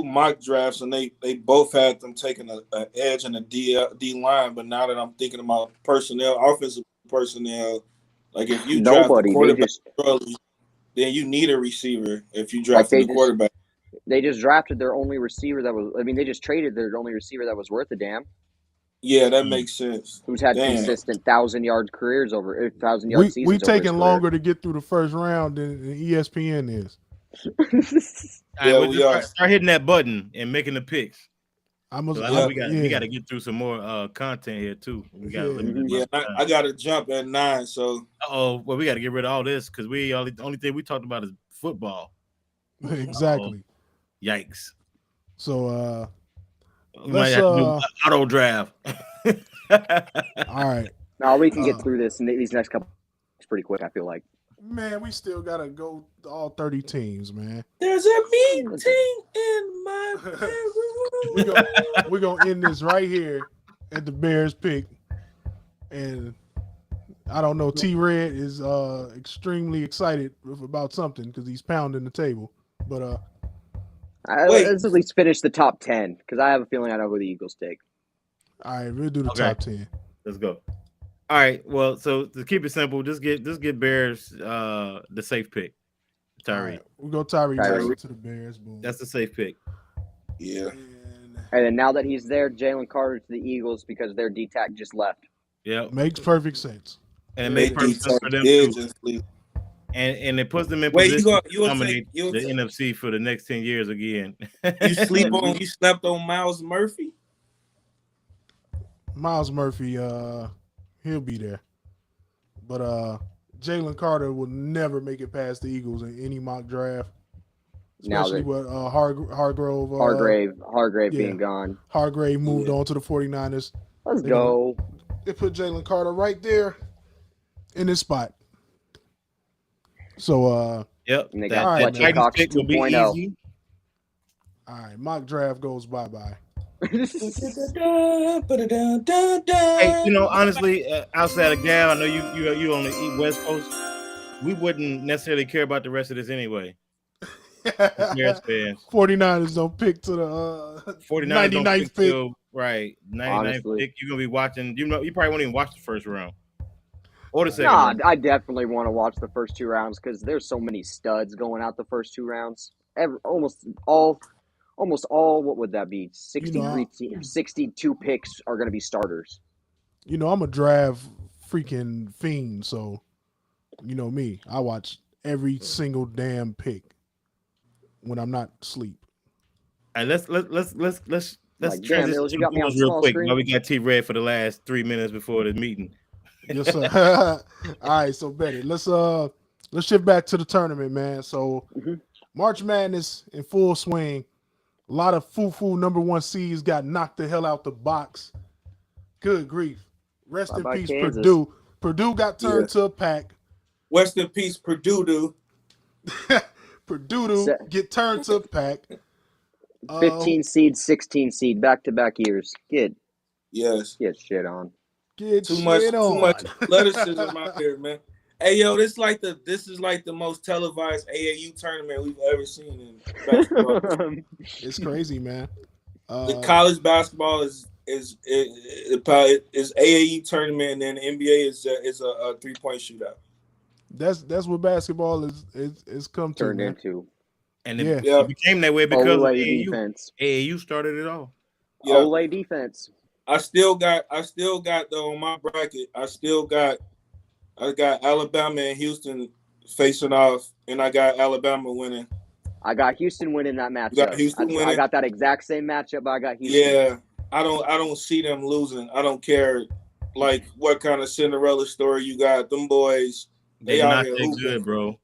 mock drafts, and they both had them taking an edge and a D line. But now that I'm thinking about offensive personnel, like if you draft a quarterback early, then you need a receiver. If you draft a quarterback, they just drafted their only receiver that was. I mean, they just traded their only receiver that was worth a damn. Yeah, that makes sense. Who's had consistent 1,000-yard careers over 1,000-yard seasons? We taking longer to get through the first round than ESPN is. We start hitting that button and making the picks. We got to get through some more content here too. We got I got to jump at 9. So we got to get rid of all this because the only thing we talked about is football. Exactly. Yikes. So we might have to do auto draft. All right. Now we can get through this and these next couple pretty quick. I feel like. Man, we still gotta go to all 30 teams, man. There's a meeting in my bedroom. We're gonna end this right here at the Bears pick. And I don't know, T-Red is extremely excited about something because he's pounding the table. But let's at least finish the top 10 because I have a feeling I know who the Eagles take. All right, we'll do the top 10. Let's go. All right. Well, so to keep it simple, just get Bears the safe pick. Tyree. Right, we'll go Tyree to the Bears. Boom. That's the safe pick. Yeah. And then now that he's there, Jalen Carter to the Eagles because their D-Tac just left. Yeah. Makes perfect sense. And it makes perfect sense for them too. And it puts them in position to dominate the NFC for the next 10 years again. You slept on Miles Murphy? Miles Murphy, he'll be there. But Jalen Carter will never make it past the Eagles in any mock draft. Especially with Hargrave being gone. Hargrave moved on to the 49ers. Let's go. They put Jalen Carter right there in his spot. So yep. And they got Fletcher Cox 2.0. All right, mock draft goes bye-bye. Hey, honestly, outside of Gal, I know you on the West Coast. We wouldn't necessarily care about the rest of this anyway. Bears fans. 49ers don't pick to the 99th pick. Right, 99th pick. You're gonna be watching. You probably won't even watch the first round. or the second Nah, round. I definitely want to watch the first 2 rounds because there's so many studs going out the first 2 rounds. Almost all. What would that be? 62 picks are going to be starters. I'm a draft freaking fiend, so you know me. I watch every single damn pick when I'm not asleep. All right, let's Like, damn, transition Mills, to you the got me on Bulls real small quick. While screen. we got T Red for the last 3 minutes before the meeting. Yes, sir. All right, so Betty, let's shift back to the tournament, man. So March Madness in full swing. A lot of foo-foo number 1 seeds got knocked the hell out the box. Good grief. Rest in Bye-bye, peace, Kansas. Purdue. Purdue got turned to a pack. Rest in peace, Purdue. Purdue get turned to a pack. 15 seed, 16 seed, back-to-back years. Get shit on. Get Too shit on. much athleticism out here, man. Hey yo, this is like the most televised AAU tournament we've ever seen in basketball. It's crazy, man. The college basketball is AAU tournament, and then the NBA is a 3-point shootout. That's what basketball is come to, Turned man. into. And it became that way because Olay defense. AAU started it all. Yep. Olay defense. I still got though on my bracket. I got Alabama and Houston facing off, and I got Alabama winning. I got Houston winning that matchup. You got Houston winning? I got that exact same matchup, but I got Houston. Yeah, I don't see them losing. I don't care like what kind of Cinderella story you got. Them boys, They're not that good, bro.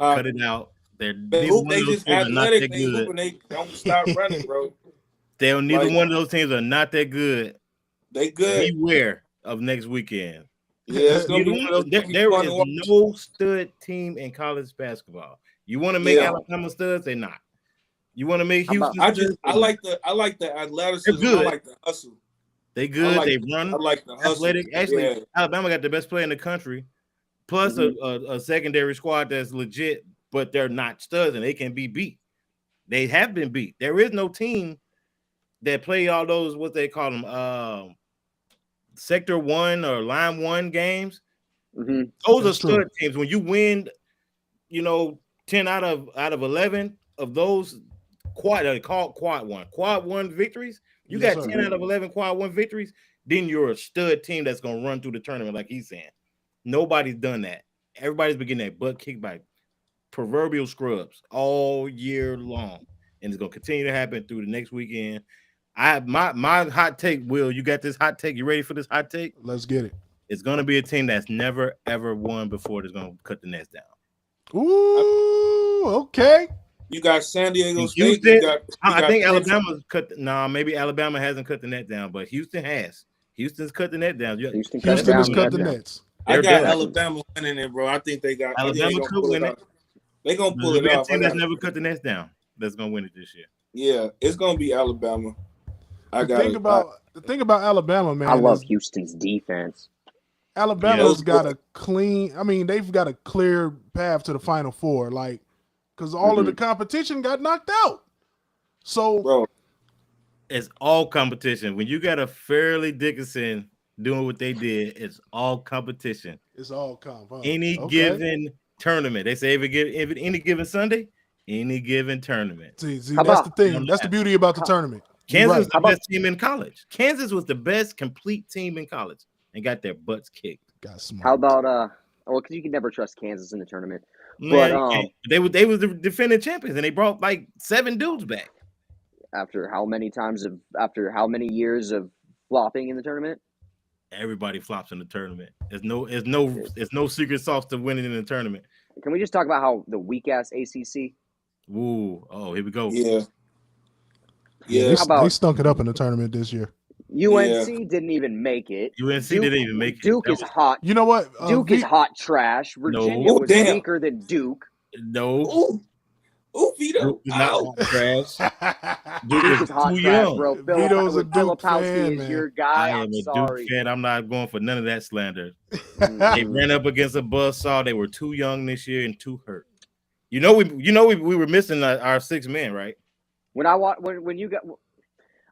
Cut it out. They just athletic. They hoop and they don't stop running, bro. Neither one of those teams are not that good. They good. Beware of next weekend. Yeah, it's gonna be there is no stud team in college basketball. You want to make Alabama studs? They're not. You want to make Houston? I like the athleticism. I like the hustle. They good. They run. I like the hustle. Athletic. Actually, Alabama got the best player in the country, plus a secondary squad that's legit, but they're not studs and they can be beat. They have been beat. There is no team that play all those what they call them sector 1 or line 1 games. Those are stud teams. When you win, 10 out of 11 of those quad one victories. You got 10 out of 11 quad 1 victories. Then you're a stud team that's gonna run through the tournament, like he's saying. Nobody's done that. Everybody's been getting that butt kicked by proverbial scrubs all year long, and it's gonna continue to happen through the next weekend. My hot take, Will. You got this hot take? You ready for this hot take? Let's get it. It's gonna be a team that's never ever won before that's gonna cut the nets down. Ooh, okay. You got San Diego State. Houston, I think Alabama's cut. Maybe Alabama hasn't cut the net down, but Houston has. Houston's cut the net down. Houston has cut the nets. I got Alabama winning it, bro. I think they got Alabama could win it. They're gonna pull it off. Team that's never cut the nets down. That's gonna win it this year. Yeah, it's gonna be Alabama. The thing about Alabama, man. I love Houston's defense. Alabama's got a clean. I mean, they've got a clear path to the Final Four, like because all of the competition got knocked out. So, bro, it's all competition. When you got a Fairleigh Dickinson doing what they did, it's all competition. It's all comp. Huh? Any given tournament, they say any given Sunday, any given tournament. See, that's the thing. That's the beauty about the tournament. Kansas was the best team in college. Kansas was the best complete team in college and got their butts kicked. Got smart. How about because you can never trust Kansas in the tournament. Man, but they was the defending champions and they brought like 7 dudes back. After how many years of flopping in the tournament? Everybody flops in the tournament. There's no secret sauce to winning in the tournament. Can we just talk about how the weak ass ACC? Ooh, here we go. Yeah. They stunk it up in the tournament this year. UNC didn't even make it. Didn't even make it. Duke is hot. You know what? Duke is hot trash. Virginia was weaker than Duke. No. Ooh, Vito. Not trash. Duke is hot too trash, young. bro. Vito's a Duke fan, is man. your guy. I am a sorry. Duke fan. I'm not going for none of that slander. They ran up against a buzzsaw. They were too young this year and too hurt. We were missing our 6 men, right? When you got,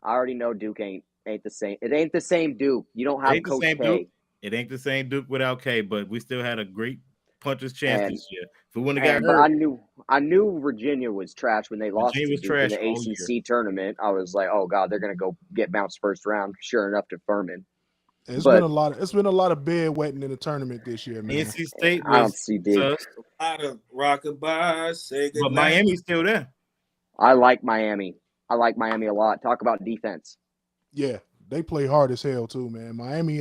I already know Duke ain't the same. It ain't the same Duke. You don't have Coach K. It ain't the same Duke without K, but we still had a great puncher's chance And this year. If we wouldn't have got but hurt, I knew Virginia was trash when they lost Virginia to was Duke in trash the all year. ACC tournament. I was like, oh god, they're gonna go get bounced first round. Sure enough, to Furman. It's But been a lot of bed wetting in the tournament this year, man. NC State I don't was see Duke. sus, A lot of rockabye, say but goodnight. Miami's still there. I like Miami. I like Miami a lot. Talk about defense. Yeah, they play hard as hell too, man. Miami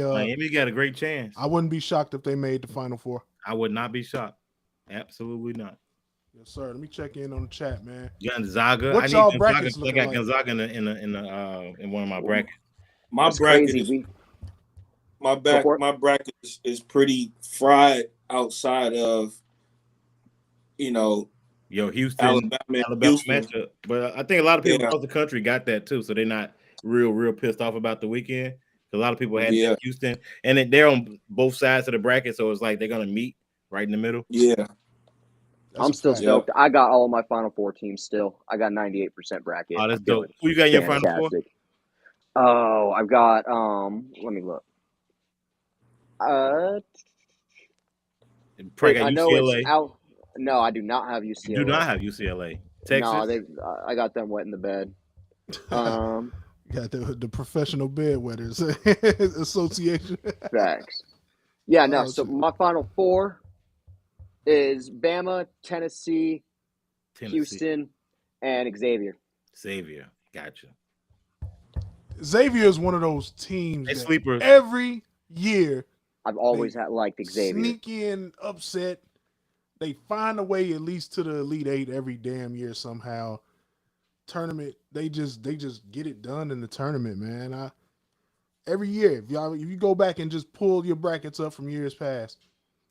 got a great chance. I wouldn't be shocked if they made the Final Four. I would not be shocked. Absolutely not. Yes, sir. Let me check in on the chat, man. Gonzaga. What I need y'all Gonzaga. brackets I looking got like? Gonzaga in one of my brackets. My That's bracket crazy. is my bracket is pretty fried outside of Houston, Alabama Houston. matchup. But I think a lot of people across the country got that too, so they're not real pissed off about the weekend. A lot of people had Houston, and they're on both sides of the bracket, so it's like they're gonna meet right in the middle. Yeah. I'm still stoked. I got all my Final Four teams still. I got 98% bracket. Oh, that's dope. Who you got in your Final Four? Oh, I've got let me look. I know it's out. No, I do not have UCLA. You do not have UCLA. Texas? No, I got them wet in the bed. Got the professional bedwetters association. Facts. Yeah, no. So my Final Four is Bama, Tennessee, Houston, and Xavier. Gotcha. Xavier is one of those teams that sleepers. Every year I've always had liked Xavier. Sneaky and upset. They find a way at least to the Elite Eight every damn year somehow. Tournament, they just get it done in the tournament, man. Every year, if you go back and just pull your brackets up from years past,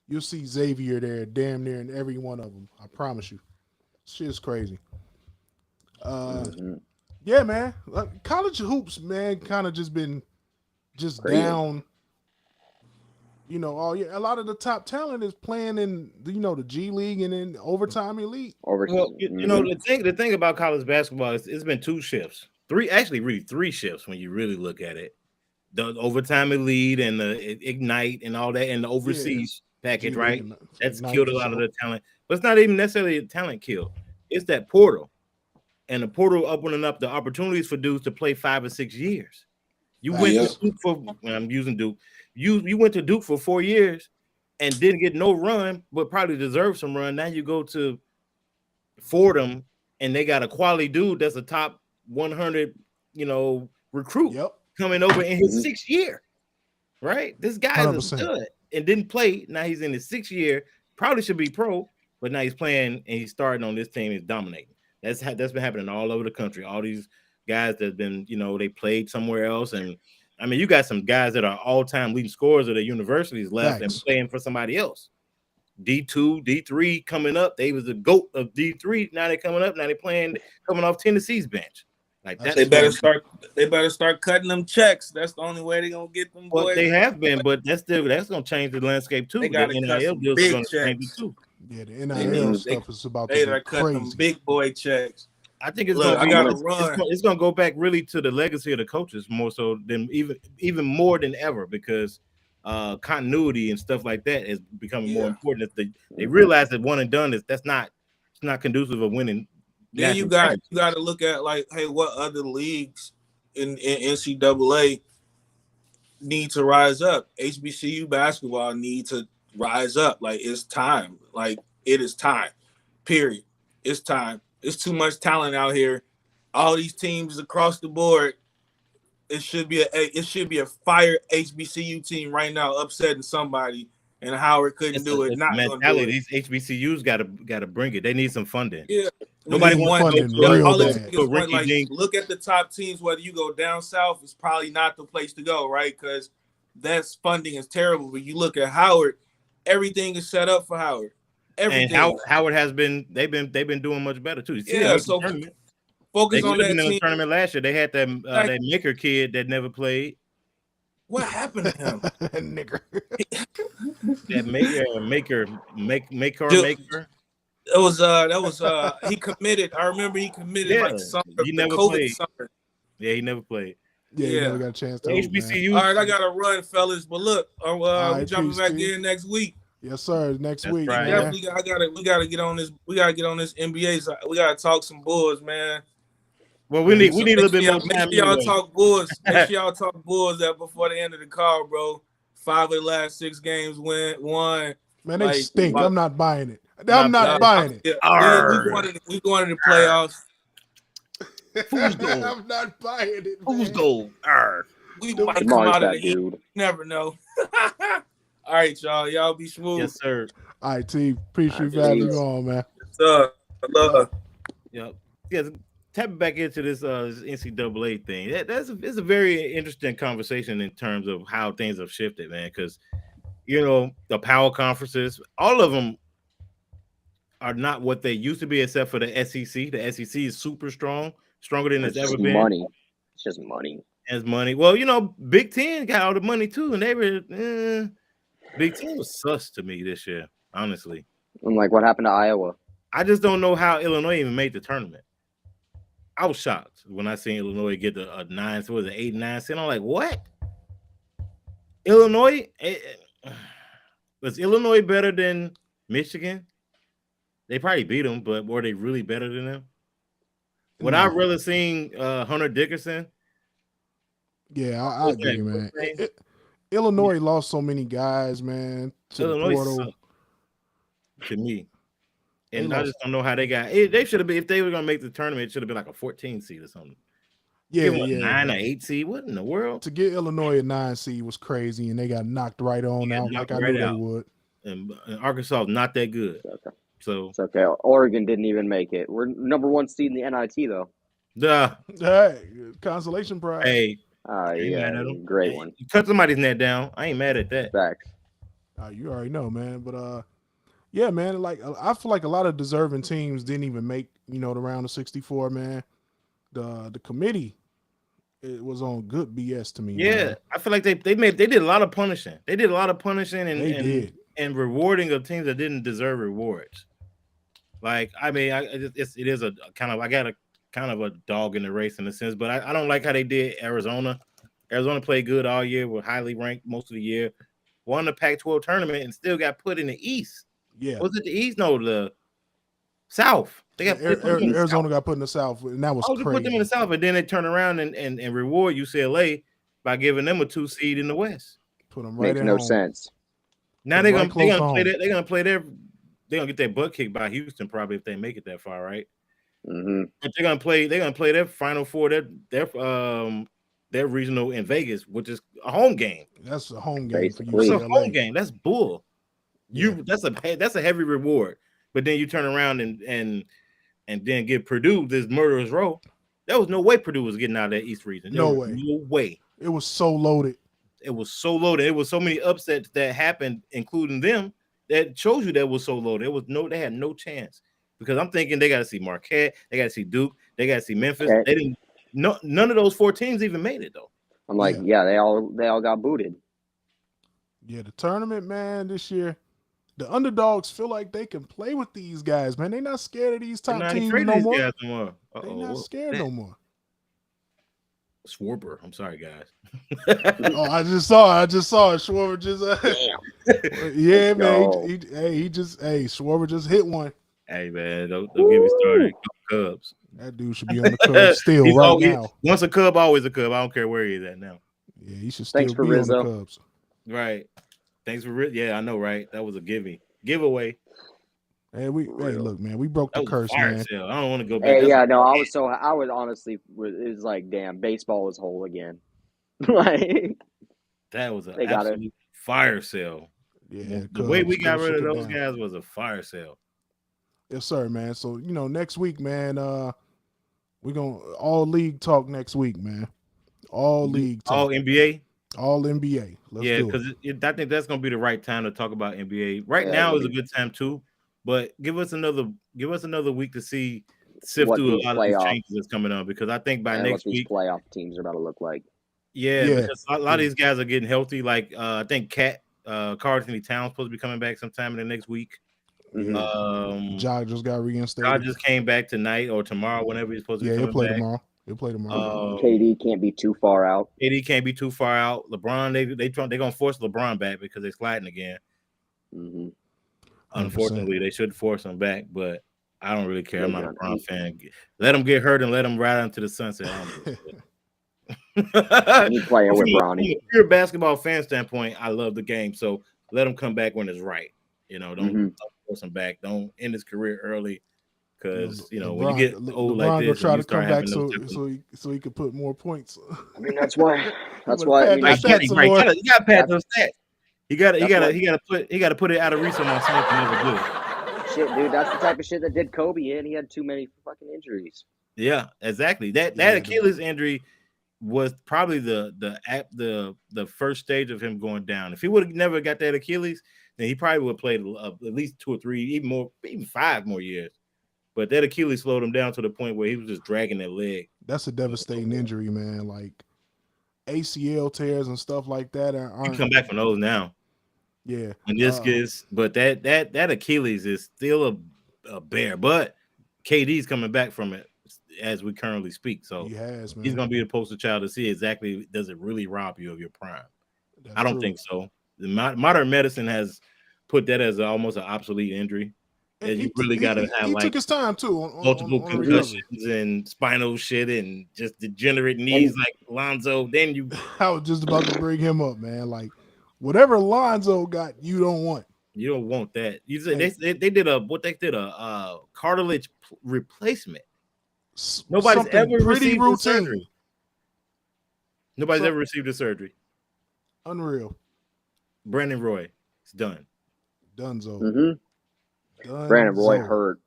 you'll see Xavier there damn near in every one of them. I promise you. Shit's crazy. Yeah, man. College hoops, man, kind of just been crazy. Down. All year. A lot of the top talent is playing in the G League and in overtime elite. Well, the thing about college basketball is it's been two shifts. Three shifts when you really look at it. The overtime elite and the Ignite and all that and the overseas package, right? That's killed a lot of the talent. But it's not even necessarily a talent kill. It's that portal. And the portal opening up the opportunities for dudes to play 5 or 6 years. You went to Duke I'm using Duke. You went to Duke for 4 years and didn't get no run, but probably deserved some run. Now you go to Fordham and they got a quality dude that's a top 100, recruit coming over in his 6th year. Right? This guy is good and didn't play. Now he's in his 6th year. Probably should be pro, but now he's playing and he's starting on this team. He's dominating. That's been happening all over the country. All these guys that have been, they played somewhere else. And I mean, you got some guys that are all-time leading scorers at the universities left and playing for somebody else. D2, D3 coming up. They was the GOAT of D3. Now they're coming up. Now they're coming off Tennessee's bench. Like that. They better start cutting them checks. That's the only way they're gonna get them boys. Well, they have been, but that's gonna change the landscape too. They gotta cut some big checks too. Yeah, the NIL stuff is about to be crazy. Them big boy checks. I think it's gonna go back really to the legacy of the coaches more so than even more than ever because continuity and stuff like that is becoming more important. They realize that one and done it's not conducive of winning. Then you got to look at like, hey, what other leagues in NCAA need to rise up? HBCU basketball need to rise up. Like it's time. Like it is time. Period. It's time. It's too much talent out here. All these teams across the board. It should be a fire HBCU team right now upsetting somebody, and Howard couldn't do it. Not mentality. These HBCUs got to bring it. They need some funding. Yeah, nobody wants funding. Like, look at the top teams. Whether you go down south, it's probably not the place to go, right? Because that's funding is terrible. But you look at Howard, everything is set up for Howard. Everything. And Howard has been. They've been doing much better too. So focus on that team. In the team. tournament last year, they had that Maker kid that never played. What happened to him? Nigger. That Maker. That was he committed. I remember he committed like summer. He never played. Yeah, he never played. Yeah, you never got a chance to hoop, man. HBCU. All right, I gotta run, fellas. But look, All we right, jumping peace, back T. in next week. Yes, sir. Next That's week, right. man. Definitely, we gotta get on this. We gotta get on this NBA side. We gotta talk some Bulls, man. Well, we need a little bit more Make time. sure y'all Anyway. talk Bulls. Make sure y'all talk Bulls before the end of the call, bro. 5 of the last 6 games won. Man, they stink. I'm not buying it. Not I'm not buying it. Yeah, we going to the playoffs. Who's gold? I'm not buying it. Who's man. gold? We might come out of the heat. You never know. All right, y'all. Y'all be smooth. Yes, sir. All right, T. Appreciate you having me on, man. Yep. Yeah. Tapping back into this NCAA thing. It's a very interesting conversation in terms of how things have shifted, man. Because the power conferences, all of them are not what they used to be, except for the SEC. The SEC is super strong, stronger than it's ever been. Money. It's just money. As money. Well, Big Ten got all the money too, and they were Big Ten was sus to me this year, honestly. I'm like, what happened to Iowa? I just don't know how Illinois even made the tournament. I was shocked when I seen Illinois get a 9, so was it 8, 9 cent? I'm like, what? Illinois? Was Illinois better than Michigan? They probably beat them, but were they really better than them? Would I rather seen Hunter Dickinson? Yeah, I agree, man. Illinois lost so many guys, man, to the portal. To me. And I just don't know how they got it. They should have been, if they were going to make the tournament, it should have been like a 14 seed or something. Yeah, Give them a 9 or 8 seed. What in the world? To get Illinois a 9 seed was crazy, and they got knocked right on out like I knew they would. And Arkansas is not that good. Okay. So it's okay. Oregon didn't even make it. We're number 1 seed in the NIT, though. Hey, consolation prize. Hey. Yeah, great one. You cut somebody's net down. I ain't mad at that. Facts. You already know, man. But yeah, man. Like I feel like a lot of deserving teams didn't even make the round of 64, man. The committee, it was on good BS to me. Yeah, man. I feel like they did a lot of punishing. They did a lot of punishing and rewarding of teams that didn't deserve rewards. Like I mean, it is a kind of I got a kind of a dog in the race in a sense, but I don't like how they did Arizona. Arizona played good all year, were highly ranked most of the year, won the Pac-12 tournament, and still got put in the East. Yeah, was it the East? No, the South. They got Arizona got put in the South, and that was crazy. Put them in the South, and then they turn around and reward UCLA by giving them a 2 seed in the West. Put them right. Makes no sense. Now they're gonna play that. They're gonna play their. They're gonna get their butt kicked by Houston probably if they make it that far, right? Mm-hmm. But they're gonna play their Final Four, their regional in Vegas, which is a home game. That's a home game for UCLA. It's a home game. That's bull. That's a heavy reward. But then you turn around and then give Purdue this murderous row. There was no way Purdue was getting out of that East region. No way. It was so loaded. It was so loaded. It was so many upsets that happened, including them, that shows you that was so loaded. They had no chance. Because I'm thinking they got to see Marquette, they got to see Duke, they got to see Memphis. Okay. They didn't. None of those 4 teams even made it though. I'm like, they all got booted. Yeah, the tournament, man, this year, the underdogs feel like they can play with these guys, man. They're not scared of these top teams no more. They're not scared no more. Schwarber, I'm sorry, guys. I just saw it. Schwarber just, yeah, man. Schwarber just hit one. Hey, man, don't get me started. Cubs. That dude should be on the Cubs still now. Once a Cub, always a Cub. I don't care where he's at now. Yeah, he should still be on the Cubs. Right. Thanks for Rizzo. Yeah, I know, right? That was a giveaway. Hey, look, man, we broke the curse, man. Sale. I don't want to go back. Hey, I was honestly, it was like, damn, baseball is whole again. Like that was an absolute fire sale. Yeah, the way we got rid of those guys was a fire sale. Yes, sir, man. So next week, man, we're gonna all league talk next week, man. All league talk. All NBA. All NBA. Because I think that's gonna be the right time to talk about NBA. Right now is a good time too, but give us another week to sift through a lot of these changes that's coming on. Because I think by next week, playoff teams are about to look like. Yeah. Because a lot of these guys are getting healthy. Like I think Carl-Anthony Towns supposed to be coming back sometime in the next week. Mm-hmm. Ja just got reinstated. Ja just came back tonight or tomorrow, whenever he's supposed to be coming back. Tomorrow. He'll play tomorrow. KD can't be too far out. KD can't be too far out. LeBron, they're gonna force LeBron back because they're sliding again. Mm-hmm. 100%. Unfortunately, they should force him back, but I don't really care. I'm not a LeBron fan. Let him get hurt and let him ride into the sunset. He's playing with Bronny. From a pure basketball fan standpoint, I love the game, so let him come back when it's right. Don't force him back. Don't end his career early, because LeBron, when you get old like this, try to come back so he could put more points. I mean, that's why. You got to pat those stats. He got to put it out of reach on my son to never do it. Shit, dude, that's the type of shit that did Kobe in. He had too many fucking injuries. Yeah, exactly. That Achilles injury was probably the first stage of him going down. If he would have never got that Achilles, then he probably would have played at least 2 or 3, even 5 more years. But that Achilles slowed him down to the point where he was just dragging that leg. That's a devastating injury, man. Like ACL tears and stuff like that aren't. You come back from those now. Yeah. Meniscus, but that Achilles is still a bear. But KD's coming back from it as we currently speak. So he has, man. He's going to be the poster child to see exactly, does it really rob you of your prime? That's I don't think so. The modern medicine has put that as almost an obsolete injury. And you really got to have he took his time too on multiple concussions and spinal shit and just degenerate knees like Lonzo. Then I was just about to bring him up, man. Like whatever Lonzo got, you don't want. You don't want that. You said they did a cartilage replacement. Nobody's ever received a surgery. Nobody's ever received a surgery. Unreal. Brandon Roy, it's done. Dunzo. Mm-hmm. Brandon Roy hurt.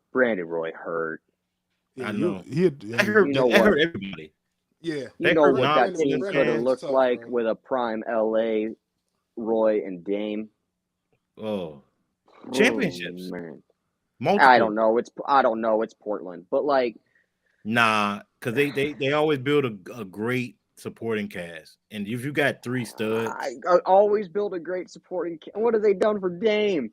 Yeah, I know. I heard everybody. Yeah. You know what that team could have looked like with a prime LA, Roy and Dame. Oh, championships, man. Multiple. I don't know. It's Portland, but like, nah, because they always build a great supporting cast, and if you got 3 studs, I always build a great supporting cast. What have they done for Dame?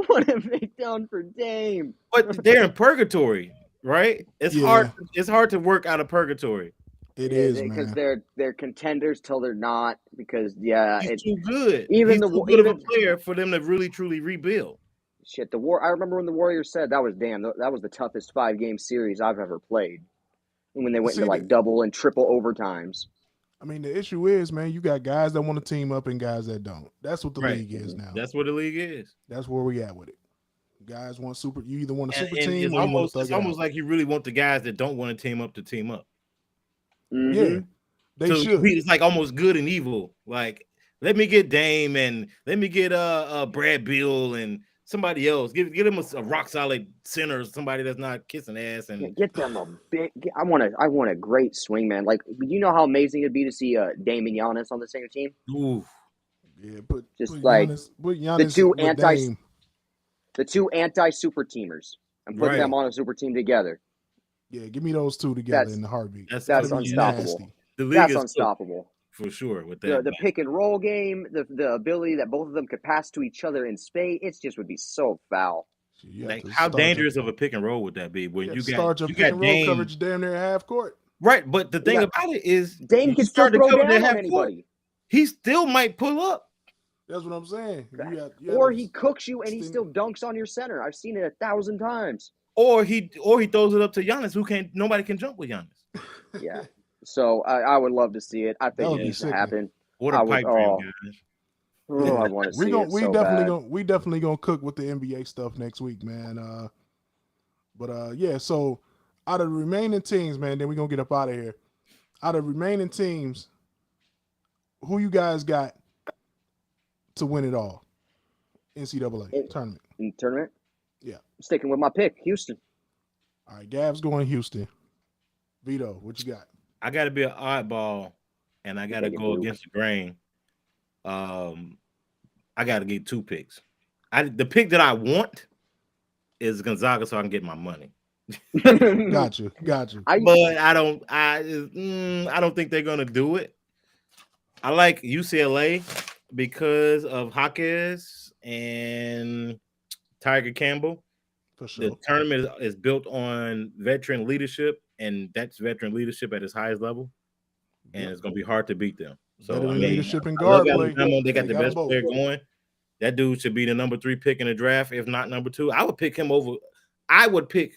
What have they done for Dame? But they're in purgatory, right? It's hard. It's hard to work out of purgatory. It is, because they're contenders till they're not. Because he's too good. Even he's too good of a player for them to really truly rebuild. Shit, I remember when the Warriors said that was the toughest 5-game series I've ever played. When they went into like double and triple overtimes. I mean, the issue is, man, you got guys that want to team up and guys that don't. That's what the league is now. That's what the league is. That's where we at with it. Guys want you either want a super team it's or you want to thug it's almost like you really want the guys that don't want to team up to team up. Mm-hmm. Yeah, they should. It's like almost good and evil. Like, let me get Dame and let me get Brad Beal and somebody else. Give them a rock solid center, somebody that's not kissing ass, and get them a big. I want a great swingman. Like, you know how amazing it'd be to see Dame and Giannis on the same team. Ooh, yeah, put Giannis, the two anti super teamers, and put them on a super team together. Yeah, give me those two together in the heartbeat. That's unstoppable. That's unstoppable. For sure, with that, the pick and roll game, the ability that both of them could pass to each other in space, it just would be so foul. Like, how dangerous of a pick and roll would that be when you got pick and roll coverage damn near half court? Right, but the thing about it is, Dame can start to throw down on anybody. He still might pull up. That's what I'm saying. Or he cooks you and he still dunks on your center. I've seen it 1,000 times. Or he throws it up to Giannis, nobody can jump with Giannis. Yeah. So I would love to see it. I think it needs to happen. What a pipe dream, guys. I want to see it. We definitely gonna cook with the NBA stuff next week, man. Yeah. So out of the remaining teams, man, then we're gonna get up out of here. Out of remaining teams, who you guys got to win it all? NCAA tournament. In tournament? Yeah. I'm sticking with my pick, Houston. All right, Gav's going Houston. Vito, what you got? I got to be an oddball, and I got to go against the grain. I got to get 2 picks. The pick that I want is Gonzaga, so I can get my money. Got you. But I don't think they're gonna do it. I like UCLA because of Jaquez and Tiger Campbell. For sure. The tournament is built on veteran leadership and that's veteran leadership at its highest level, and it's going to be hard to beat them. So Veteran I mean, leadership and I love guard play. Alabama. They got the got best them both. player going. That dude should be the number 3 pick in the draft, if not number 2. I would pick him over. I would pick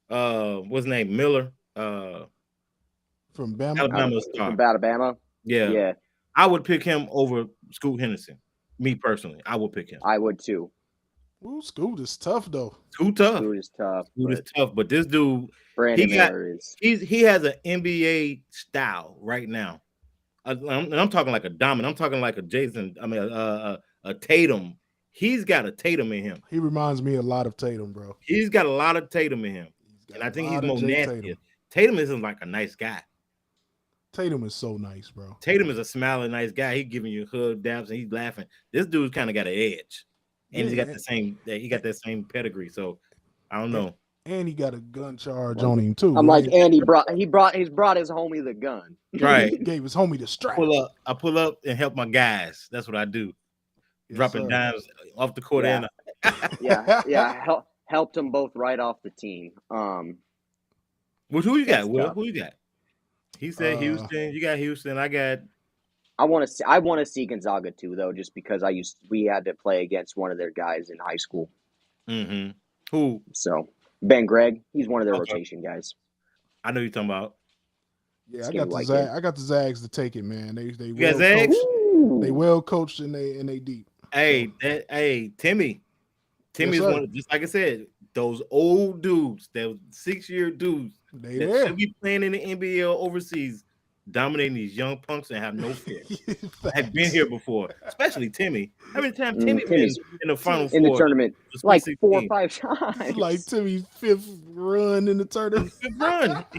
what's his name, Miller, from Bama. Alabama star. From Alabama. Yeah. I would pick him over Scoot Henderson. Me personally, I would pick him. I would too. Ooh, Scoot is tough though. Scoot tough. Scoot is tough. Scoot is tough, but this dude, Brandon Miller is. He has an NBA style right now. I'm talking like a dominant. I'm talking like a Jason. I mean, a Tatum. He's got a Tatum in him. He reminds me a lot of Tatum, bro. He's got a lot of Tatum in him, and I think he's more nasty. Tatum isn't like a nice guy. Tatum is so nice, bro. Tatum is a smiling, nice guy. He's giving you hug, dabs, and he's laughing. This dude's kind of got an edge, and he's got the same. He got that same pedigree. So I don't know. And he got a gun charge on him too. I'm like, and he brought his homie the gun. Right. He gave his homie the strap. I pull up and help my guys. That's what I do. Yes, dropping sir. dimes off the court. Yeah. And Helped them both right off the team. Well, who you got? Will? tough. Who you got? He said Houston. You got Houston. I got. I want to see Gonzaga too, though, just because we had to play against one of their guys in high school. Mm-hmm. Who? So Ben Gregg, he's one of their rotation guys. I know you're talking about. Yeah, I got the Zags to take it, man. They got Zags? They well coached and they deep. Hey, Timmy's one of, just like I said, those old dudes, those 6-year dudes that should be playing in the NBA or overseas, dominating these young punks and have no fear. I've been here before, especially Timmy. How many times Timmy's been in the Final Four? In the tournament, like 4 or 5 times. It's like Timmy's 5th run in the tournament.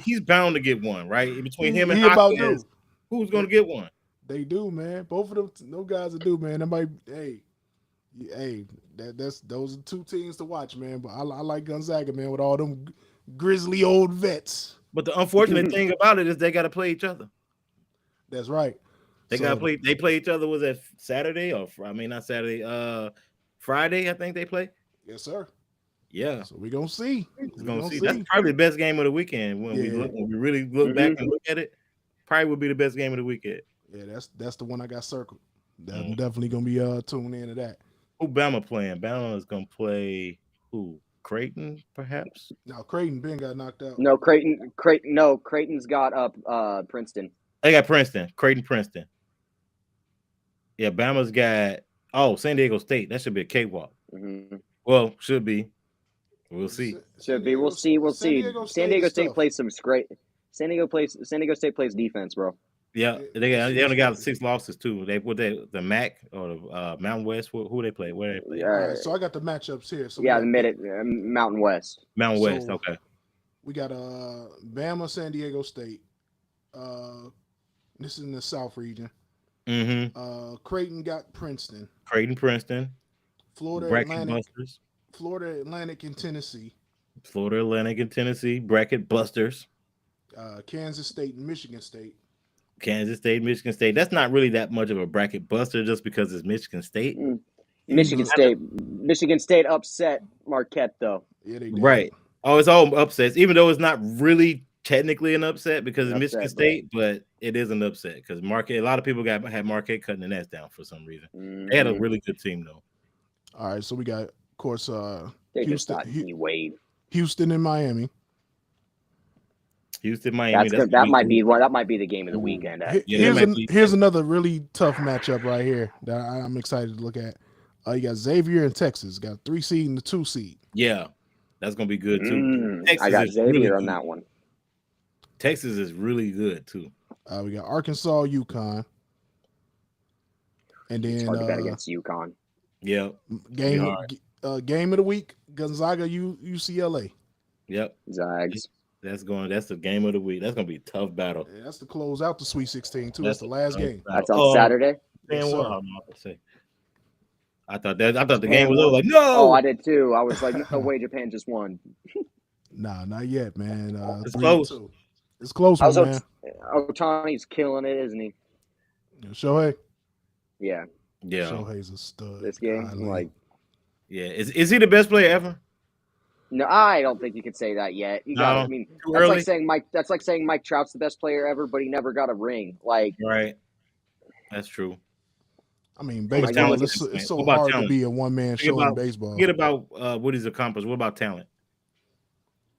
He's bound to get one, right? Between him and Hawkins, who's going to get one? They do, man. Both of them, no guys will do, man. That might, those are 2 teams to watch, man. But I like Gonzaga, man, with all them grizzly old vets. But the unfortunate thing about it is they got to play each other. That's right. They got to play. They play each other. Was that Saturday or not Saturday? Friday, I think they play. Yes, sir. Yeah. So we're gonna see. We're gonna see. That's probably the best game of the weekend when we really look back and look at it. Probably would be the best game of the weekend. Yeah, that's the one I got circled. I'm definitely gonna be tuned into that. Who Bama playing? Bama is gonna play who? Creighton, perhaps? No, Creighton Ben got knocked out. No, Creighton's got up Princeton. They got Princeton. Princeton. Yeah, Bama's got San Diego State. That should be a cakewalk. Mm-hmm. Well, should be. We'll see. Should be. We'll see. San Diego State plays some great. San Diego State plays defense, bro. Yeah, they only got 6 losses too. The MAC or the Mountain West. Who they play? Where they play? All right, so I got the matchups here. So Mountain West. Mountain West. Okay. We got Bama, San Diego State. This is in the South region. Mm-hmm. Creighton got Princeton. Princeton. Florida Atlantic, and Tennessee. Florida Atlantic and Tennessee. Bracket busters. Kansas State and Michigan State. Michigan State. That's not really that much of a bracket buster just because it's Michigan State. Michigan State upset Marquette though. Yeah, they did. Right. Oh, it's all upsets, even though it's not really technically an upset because it's Michigan State, but it is an upset because Marquette. A lot of people had Marquette cutting the nets down for some reason. Mm-hmm. They had a really good team though. All right, so we got, of course, Houston and Miami. That might be the game of the weekend. Here's another really tough matchup right here that I'm excited to look at. You got Xavier and Texas. Got 3 seed and the 2 seed. Yeah, that's gonna be good too. I got Xavier on that one. Texas is really good too. We got Arkansas, UConn, and then it's hard to bet against UConn. Yeah, game of the week: Gonzaga, UCLA. Yep, Zags. That's the game of the week. That's gonna be a tough battle. Yeah, that's to close out the Sweet 16 too. That's the last game. That's on Saturday. Yes, I thought the game was over. Like, no. Oh, I did too. I was like, no way, Japan just won. Nah, not yet, man. It's close. It's close, man. Otani's killing it, isn't he? Shohei. Yeah. Shohei's a stud. This game, yeah. Is he the best player ever? No, I don't think you can say that yet. You got to. I No, mean, too that's like early. saying Mike. That's like saying Mike Trout's the best player ever, but he never got a ring. Like, Right, that's true. I mean, From a like you baseball, look talent at it's standpoint, so what about hard to talent? be a one man show in baseball. Forget about what he's accomplished. What about talent?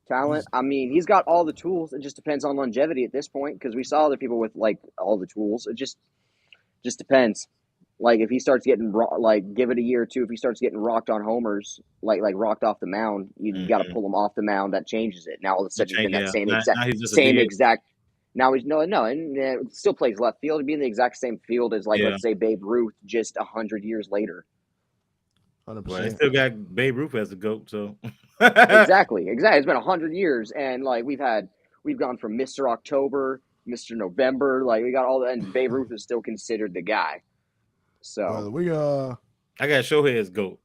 talent. He's I mean, he's got all the tools. It just depends on longevity at this point because we saw other people with like all the tools. It just depends. Like if he starts getting like give it a year or two. If he starts getting rocked on homers, like rocked off the mound, you got to Mm-hmm. pull him off the mound. That changes it. Now all of a sudden he's in that Yeah. Now he's just a same DH. exact. Now he's no, and still plays left field. He'd be in the exact same field as like Yeah, let's say Babe Ruth just 100 years later. 100. but they percent still got Babe Ruth as the GOAT. So Exactly. It's been 100 years, and like we've gone from Mr. October, Mr. November, like we got all that, and Babe Ruth is still considered the guy. So Well, we I got Shohei as GOAT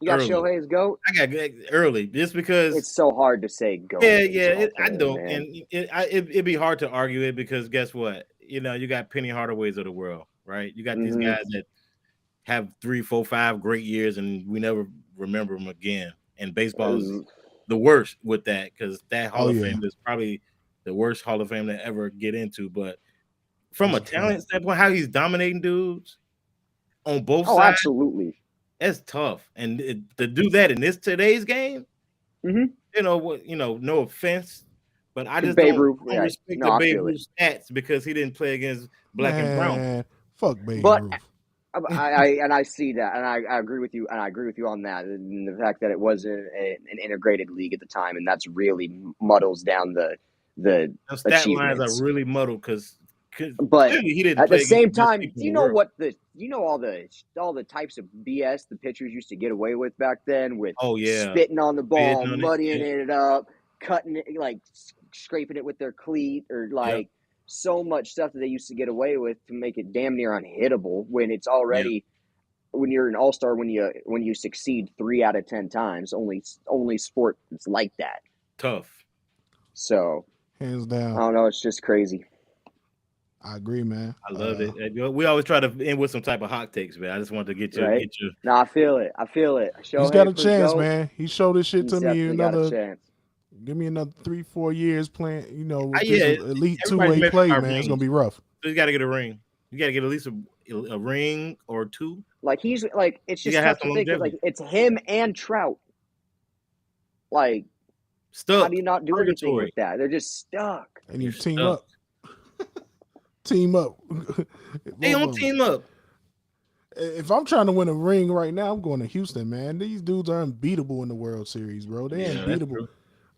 you got early. Shohei as GOAT. I got early just because. It's so hard to say GOAT. I don't, and it'd be hard to argue it because guess what? You got Penny Hardaways of the world, right? You got these guys that have 3, 4, 5 great years, and we never remember them again. And baseball is the worst with that because that Hall of Fame is probably the worst Hall of Fame to ever get into. But from a talent standpoint, how he's dominating dudes on both sides, absolutely, that's tough. And to do that in today's game, no offense, but I just don't respect the Babe Ruth stats because he didn't play against black and brown. Fuck Babe Ruth. I see that, and I agree with you, and I agree with you on that, and the fact that it wasn't an integrated league at the time, and that's really muddles down the stat lines are really muddled because but he didn't at play the same against time, people do you know all the types of BS the pitchers used to get away with back then with spitting on the ball, muddying it up, cutting it, like scraping it with their cleat, or like so much stuff that they used to get away with to make it damn near unhittable when it's already when you're an all-star when you succeed 3 out of 10 times. Only sport that's like that. Tough. So hands down. I don't know, it's just crazy. I agree, man. I love it. We always try to end with some type of hot takes, man. I just wanted to get you. Right? No, I feel it. He's got a chance, man. He showed this shit to me. Give me another 3-4 years playing. With this elite two-way play, man. It's gonna be rough. So you got to get a ring. You got to get at least a ring or 2. Like he's like, it's just tough to think. Like it's him and Trout. Like, stuck. How do you not do anything with that? They're just stuck. And you team up. Team up. They don't team up. If I'm trying to win a ring right now, I'm going to Houston, man. These dudes are unbeatable in the World Series, bro. They're unbeatable.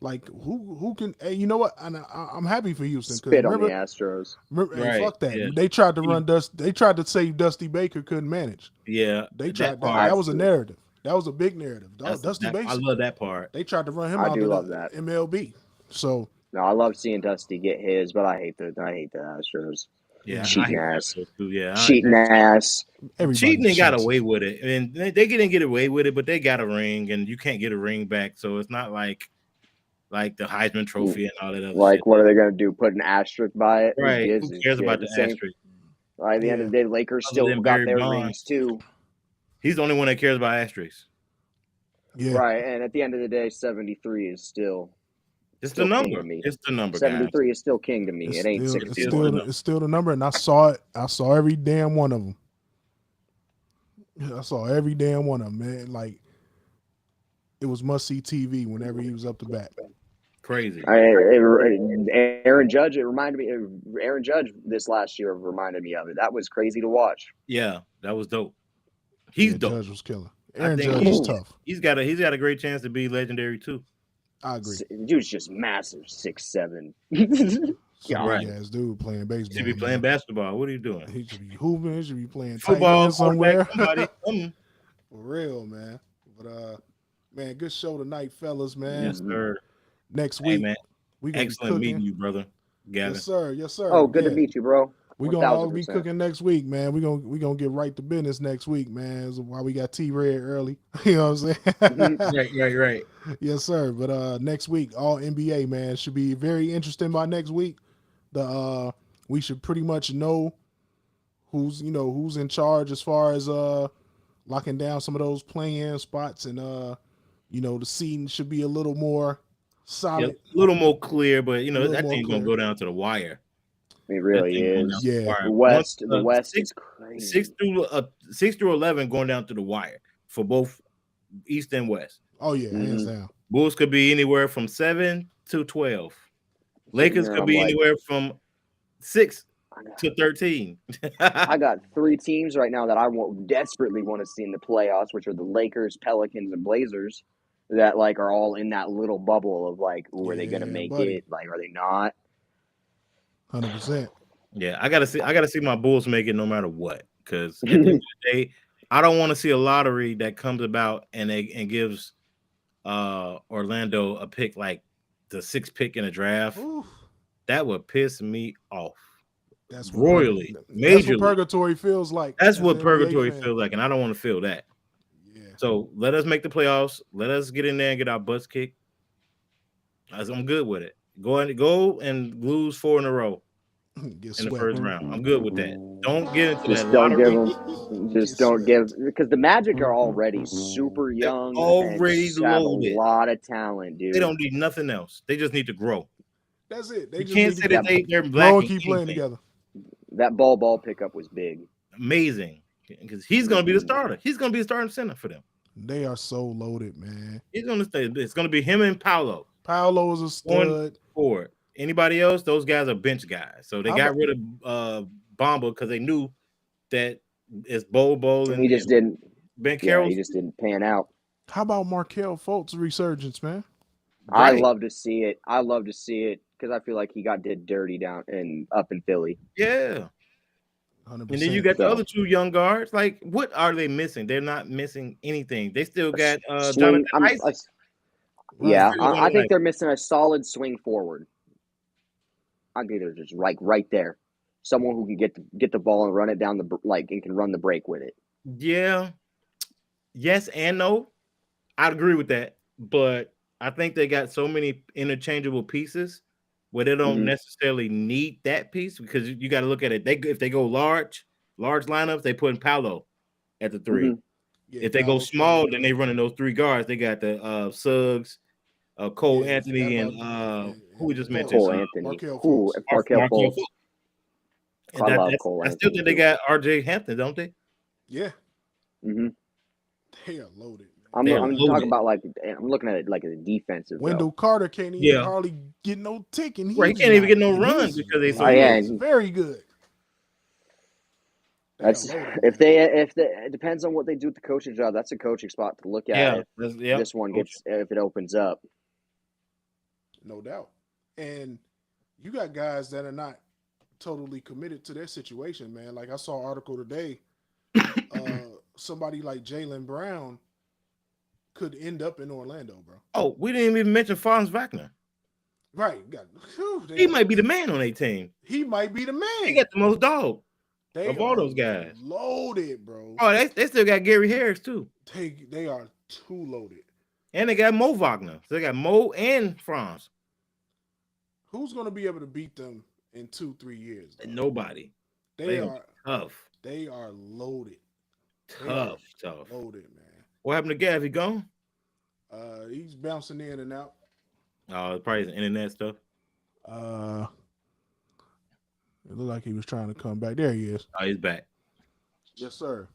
Like who can? Hey, you know what? And I'm happy for Houston. Spit on the Astros. Fuck that. Yeah. They tried to run They tried to say Dusty Baker couldn't manage. Yeah, they tried. That was a narrative. That was a big narrative. Dusty Baker. I love that part. They tried to run him out of the MLB. So no, I love seeing Dusty get his, but I hate the Astros. Yeah, cheating ass. Yeah, cheating ass. Cheating and got away with it, and they didn't get away with it, but they got a ring, and you can't get a ring back. So it's not like the Heisman Trophy and all that other like, shit. What are they going to do? Put an asterisk by it? Right? Who cares about the asterisk? At the end of the day, Lakers still got their rings too. He's the only one that cares about asterisks. Yeah. Right, and at the end of the day, 73 is still. It's the number. It's the number. 73 guys. is still king to me. It ain't 60. It's still the number, and I saw it. I saw every damn one of them. I saw every damn one of them, man. Like, it was must-see TV whenever he was up to bat. Crazy. Aaron Judge. It reminded me. Aaron Judge this last year reminded me of it. That was crazy to watch. Yeah, that was dope. He's dope. Judge was killer. Aaron Judge is tough. He's got a great chance to be legendary too. I agree. Dude's just massive, 6'7". Right. Ass dude playing baseball. He should be playing basketball. What are you doing? He should be hooping. He should be playing football somewhere. For real, man. But man, good show tonight, fellas, man. Yes, sir. Next week, man. We gonna excellent meeting you, brother. Gavin. Yes, sir. Oh, good to meet you, bro. We're gonna all be cooking next week, man. We're gonna get right to business next week, man. So while we got T-Red early. You know what I'm saying? Right. Yes, sir. But next week, all NBA, man. Should be very interesting by next week. We should pretty much know who's in charge as far as locking down some of those play-in spots and The seating should be a little more Yeah, solid, a little more clear, but a little that more thing's gonna clear. go down to the wire. It That really thing going down to is. the Yeah, The wire. Once West, the West is six crazy. through 6 through 11 going down to the wire for both East and West. oh yeah, hands Mm-hmm. down. Bulls could be anywhere from 7 to 12. Sitting Lakers here, could I'm be like, anywhere from 6 I got, to 13. I got 3 teams right now that I desperately want to see in the playoffs, which are the Lakers, Pelicans, and Blazers. That like are all in that little bubble of like, ooh, are they gonna Yeah, make buddy, it? Like, are they not? 100%. Yeah, I gotta see my Bulls make it no matter what. Because at the end of the day, I don't want to see a lottery that comes about and gives Orlando a pick like the 6th pick in a draft. Oof, That would piss me off that's what royally, that's what majorly. purgatory feels like. That's as what an NBA purgatory fan. feels like, and I don't want to feel that. Yeah, So let us make the playoffs. Let us get in there and get our butts kicked. I'm good with it. Go and lose 4 in a row get in the swept. first round. I'm good with that. Don't get into Just that don't give lottery. them. Get Just don't swept. give because the Magic are already super They're young and already have a loaded. lot of talent, They dude. don't need nothing else. They just need to grow. That's it. They You just can't need say to that they're grow and lacking keep playing anything. together. That ball pickup was big. Amazing. Because he's going to be the starter. He's going to be the starting center for them. They are so loaded, man. He's going to stay. It's going to be him and Paolo. Paolo is a Going stud. forward. Anybody else? Those guys are bench guys. So they got rid of Bomba because they knew that it's Bowl and He just didn't. Ben Yeah, Carroll's he just didn't pan out. How about Markelle Fultz resurgence, man? I great. love to see it. I love to see it because I feel like he did dirty down and up in Philly. Yeah. 100%. And then you got the other 2 young guards. Like, what are they missing? They're not missing anything. They still got swing. Jonathan Isaac. Yeah, Still got I think Isaac. they're missing a solid swing forward. I think they're just right there. Someone who can get the ball and run it down and can run the break with it. Yeah. Yes and no. I'd agree with that. But I think they got so many interchangeable pieces where they don't necessarily need that piece because you got to look at it. If they go large lineups, they put in Paolo at the 3. Yeah, If they go small, then they running those 3 guards. They got the Suggs, Cole Anthony, and who we just mentioned. Cole Anthony. Markelle Who? Fultz. Markelle Fultz. And I love Cole I still Anthony. think they got RJ Hampton, don't they? Yeah, Mm-hmm. they are loaded. I'm loaded. talking about I'm looking at it like a defensive. Wendell Carter can't even Yeah. hardly get no tick, and Right, he can't even get no run because they so he's good. very good. That's it depends on what they do with the coaching job. That's a coaching spot to look at. Yeah, This one gets if it opens up. No doubt. And you got guys that are not totally committed to their situation, man. Like I saw an article today, somebody like Jaylen Brown could end up in Orlando, bro. Oh, we didn't even mention Franz Wagner. Right. He might be the man on their team. He might be the man. He got the most dog of all are those guys. Loaded, bro. Oh, they still got Gary Harris too. They are too loaded. And they got Mo Wagner. So they got Mo and Franz. Who's going to be able to beat them in 2-3 years? Though? Nobody. They are tough. They are loaded. Tough. Loaded, man. What happened to Gav? He gone? He's bouncing in and out. Oh, it's probably his internet stuff. It looked like he was trying to come back. There he is. Oh, he's back. Yes, sir.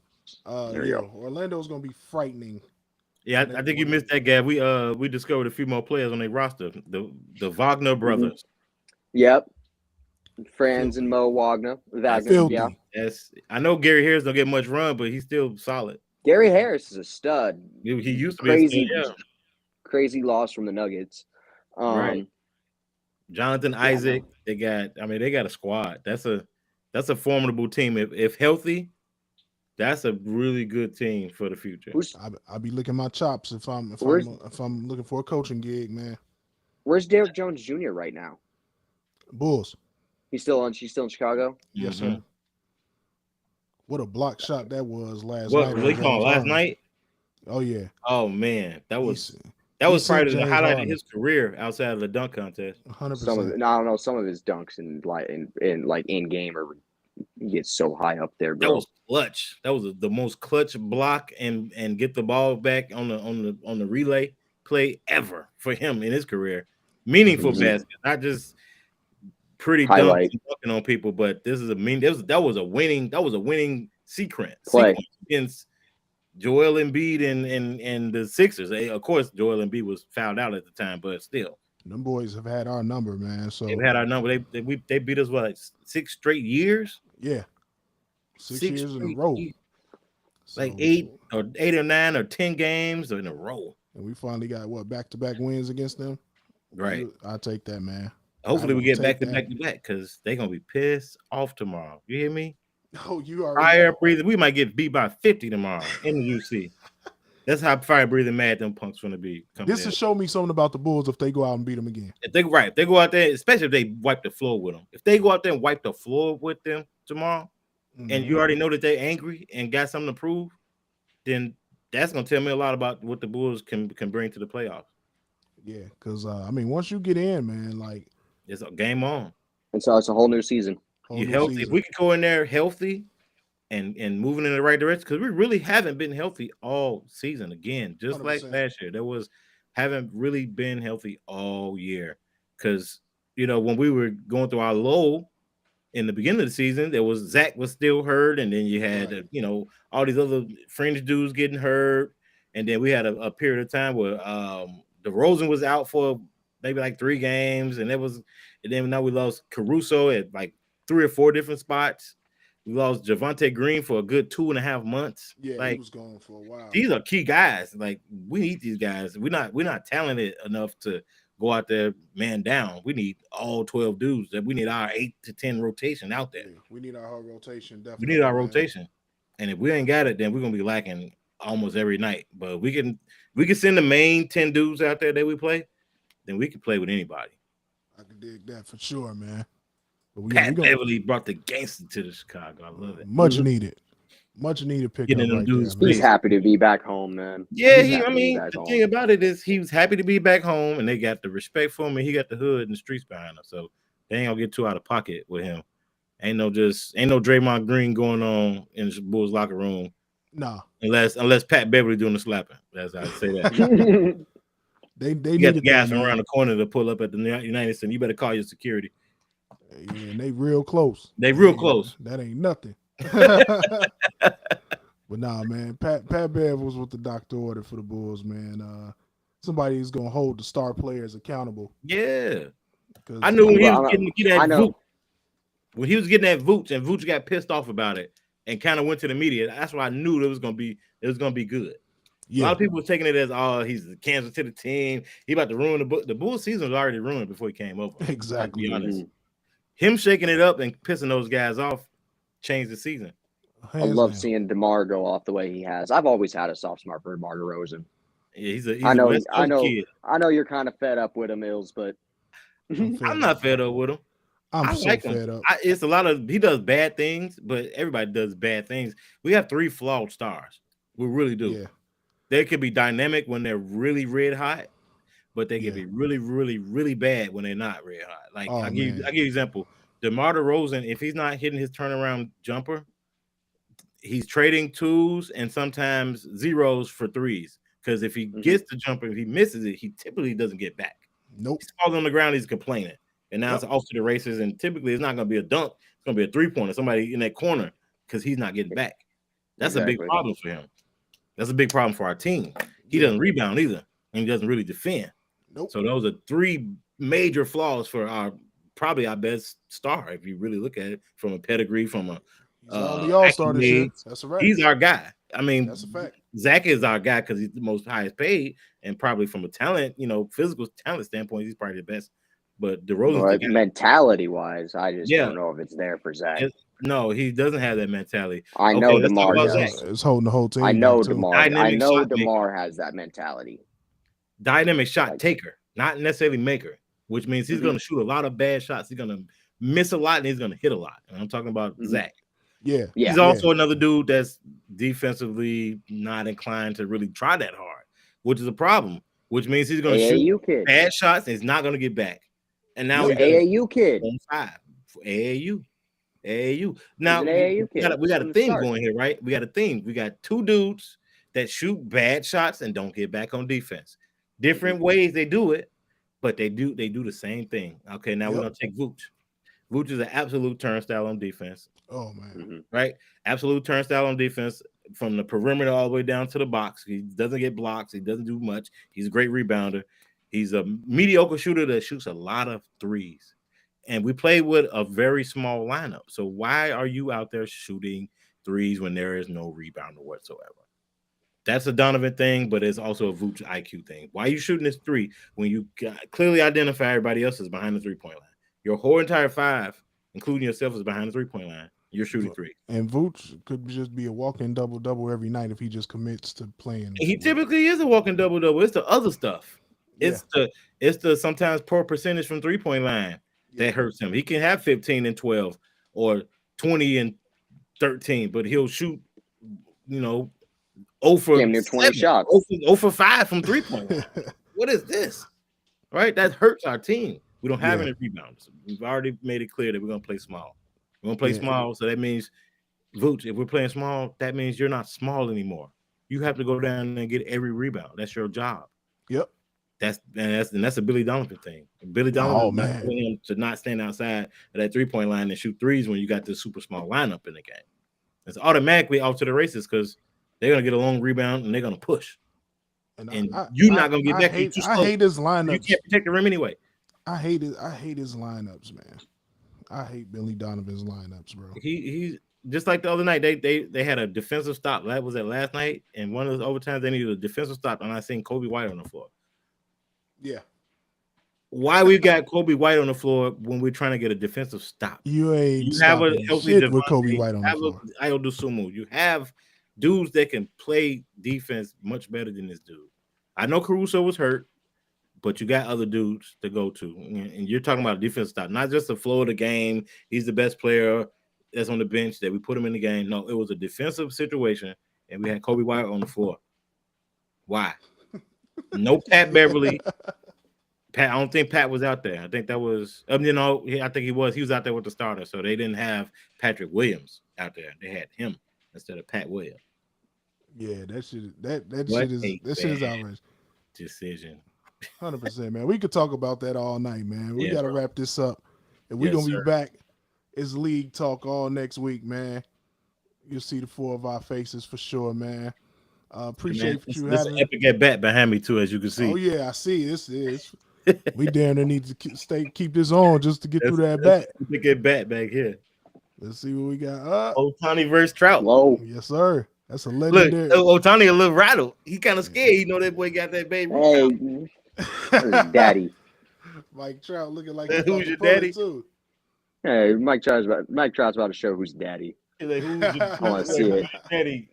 There you go. Orlando's going to be frightening. Yeah, I think you missed that, Gav. We discovered a few more players on their roster. The Wagner brothers. Yep. Franz and Mo Wagner. Yeah. Yes. I know Gary Harris don't get much run, but he's still solid. Gary Harris is a stud. He used to Crazy, be a stud, yeah. Crazy loss from the Nuggets. Right. Jonathan Isaac. They got a squad. That's a formidable team. If healthy, that's a really good team for the future. I'll be licking my chops if I'm looking for a coaching gig, man. Where's Derrick Jones Jr. right now? Bulls. She's still in Chicago? Yes, sir. What a block shot that was last night. What they call last night? Oh yeah. Oh man, that was probably the highlight of his career outside of the dunk contest. 100%. I don't know. Some of his dunks in game or he gets so high up there, bro. That was clutch. That was the most clutch block and get the ball back on the relay. play ever for him in his career. Meaningful basketball, not just pretty dunks Highlight and dunking on people, but this is that was a winning sequence play. against Joel Embiid and the Sixers. Of course, Joel Embiid was fouled out at the time, but still, Them boys have had our number, man. So they've had our number. They beat us what, like 6 straight years? yeah, 6 6 years in a straight row. years. Like So 8 or 9 or 10 games in a row. and we finally got what, back-to-back wins against them. Right. I'll take that, man. Hopefully I we will get take back to that. back to back because they're gonna be pissed off tomorrow. You hear me? Oh, you already Fire know. breathing. We might get beat by 50 tomorrow in the UC. That's how fire breathing mad them punks gonna be. This will show me something about the Bulls if they go out and beat them again. If they go out there, especially if they wipe the floor with them. If they go out there and wipe the floor with them tomorrow, and you already know that they're angry and got something to prove, then that's gonna tell me a lot about what the Bulls can bring to the playoffs. Yeah, because I mean, once you get in, man, like It's a game on. And so it's a whole new season. You healthy. If we can go in there healthy and moving in the right direction, because we really haven't been healthy all season. Again, just 100%. like last year, haven't really been healthy all year. Because when we were going through our low in the beginning of the season, there was Zach was still hurt, and then you had all these other fringe dudes getting hurt, and then we had a period of time where DeRozan was out for maybe like 3 games, and then now we lost Caruso at like 3 or 4 different spots. We lost Javonte Green for a good 2.5 months. Yeah, like, he was gone for a while. These are key guys. Like, we need these guys. We're not talented enough to go out there man down. We need all 12 dudes. That we need our 8 to 10 rotation out there. Yeah, we need our whole rotation. Definitely, we need our rotation. And if we ain't got it, then we're gonna be lacking almost every night. But we can send the main 10 dudes out there that we play. Then we can play with anybody. I can dig that for sure, man. But Pat Beverly brought the gangster to the Chicago. I love it. Much needed pickup right there. He's happy to be back home, man. Yeah, the thing about it is he was happy to be back home, and they got the respect for him, and he got the hood and the streets behind him. So they ain't gonna get too out of pocket with him. Ain't no Draymond Green going on in the Bulls locker room. Nah. Unless Pat Beverly doing the slapping. That's how I say that. They got the guys from around the corner to pull up at the United Center. You better call your security. Yeah, and they real close. Close. That ain't nothing. But nah, man. Pat Bev was what the doctor ordered for the Bulls, man. Somebody is gonna hold the star players accountable. Yeah. I knew when he was getting that Vooch. When he was getting that Vooch, and Vooch got pissed off about it and kind of went to the media. That's why I knew it was gonna be good. Yeah. A lot of people were taking it as, he's the cancer to the team. He about to ruin the book. The Bulls season was already ruined before he came over. Exactly. To be honest. Him shaking it up and pissing those guys off changed the season. I love seeing DeMar go off the way he has. I've always had a soft spot for DeMar DeRozan. Yeah, he's a kid. I know you're kind of fed up with him, Mills, but I'm not fed up with him. I'm so fed up. It's a lot of he does bad things, but everybody does bad things. We have 3 flawed stars. We really do. Yeah. They could be dynamic when they're really red hot, but they can be really, really, really bad when they're not red hot. Like I give you an example. DeMar DeRozan, if he's not hitting his turnaround jumper, he's trading 2s and sometimes 0s for 3s. Because if he gets the jumper, if he misses it, he typically doesn't get back. Nope. He's falling on the ground, he's complaining. And now it's off to the races, and typically it's not going to be a dunk. It's going to be a 3-pointer, somebody in that corner, because he's not getting back. That's a big problem for him. That's a big problem for our team. He doesn't rebound either, and he doesn't really defend. Nope. So those are 3 major flaws for probably our best star, if you really look at it from a pedigree, from a all-star this year. That's right. He's our guy. I mean, that's a fact. Zach is our guy because he's the most highest paid, and probably from a talent, physical talent standpoint, he's probably the best. But DeRozan, mentality-wise, I just don't know if it's there for Zach. No, he doesn't have that mentality. I know DeMar does. It's holding the whole team. I know DeMar has that mentality. Dynamic shot taker, not necessarily maker, which means he's going to shoot a lot of bad shots. He's going to miss a lot, and he's going to hit a lot. And I'm talking about Zach. Yeah. He's also another dude that's defensively not inclined to really try that hard, which is a problem, which means he's going to shoot bad shots and he's not going to get back. And now we AAU kid. 5 for AAU. Now we got a theme going here, right? We got a theme. We got 2 dudes that shoot bad shots and don't get back on defense. Different ways they do it, but they do the same thing. Okay, now we're gonna take Vooch. Vooch is an absolute turnstile on defense. Oh man, right? Absolute turnstile on defense from the perimeter all the way down to the box. He doesn't get blocks. He doesn't do much. He's a great rebounder. He's a mediocre shooter that shoots a lot of threes. And we play with a very small lineup. So why are you out there shooting threes when there is no rebounder whatsoever? That's a Donovan thing, but it's also a Vooch IQ thing. Why are you shooting this three when you clearly identify everybody else is behind the three-point line? Your whole entire five, including yourself, is behind the three-point line. You're shooting three. And Vooch could just be a walking double-double every night if he just commits to playing. He typically is a walking double-double. It's the other stuff. It's the sometimes poor percentage from three-point line that hurts him. He can have 15 and 12 or 20 and 13, but he'll shoot, 0 for damn near 20 shots. 0 for 5 from three-point line. What is this? Right? That hurts our team. We don't have any rebounds. We've already made it clear that we're going to play small. We're going to play small, so that means, Vooch, if we're playing small, that means you're not small anymore. You have to go down and get every rebound. That's your job. Yep. That's a Billy Donovan thing. Billy Donovan should not stand outside of that three-point line and shoot threes when you got this super small lineup in the game. It's automatically off to the races because they're going to get a long rebound and they're going to push. And you're not going to get back. I hate his lineups. You can't protect the rim anyway. I hate his lineups, man. I hate Billy Donovan's lineups, bro. He's just like the other night. They had a defensive stop. That was last night, and one of those overtimes they needed a defensive stop, and I seen Kobe White on the floor. Yeah. Why we got Kobe White on the floor when we're trying to get a defensive stop? You have a shit with Kobe White on the floor. Ayo Dosunmu. You have dudes that can play defense much better than this dude. I know Caruso was hurt, but you got other dudes to go to. And you're talking about a defense stop, not just the flow of the game. He's the best player that's on the bench that we put him in the game. No, it was a defensive situation, and we had Kobe White on the floor. Why? No Pat Beverly. I don't think Pat was out there. I think that was, I think he was. He was out there with the starter, so they didn't have Patrick Williams out there. They had him instead of Pat Williams. Yeah, that shit is outrageous. Decision. 100%, man. We could talk about that all night, man. We got to wrap this up. And we're going to be back. It's league talk all next week, man. You'll see the four of our faces for sure, man. Appreciate you having me. Epic at bat behind me, too, as you can see. Oh, yeah, I see. This is. We damn near need to keep this on just to get through that bat. Epic at bat back here. Let's see what we got. Ohtani versus Trout. Whoa. Yes, sir. That's a legendary. Look, Ohtani a little rattled. He kind of scared. You know that boy got that baby. Hey, daddy. Mike Trout looking like who's your daddy? Too. Hey, Mike Trout's about to show who's daddy. Like, I want to see it. Daddy.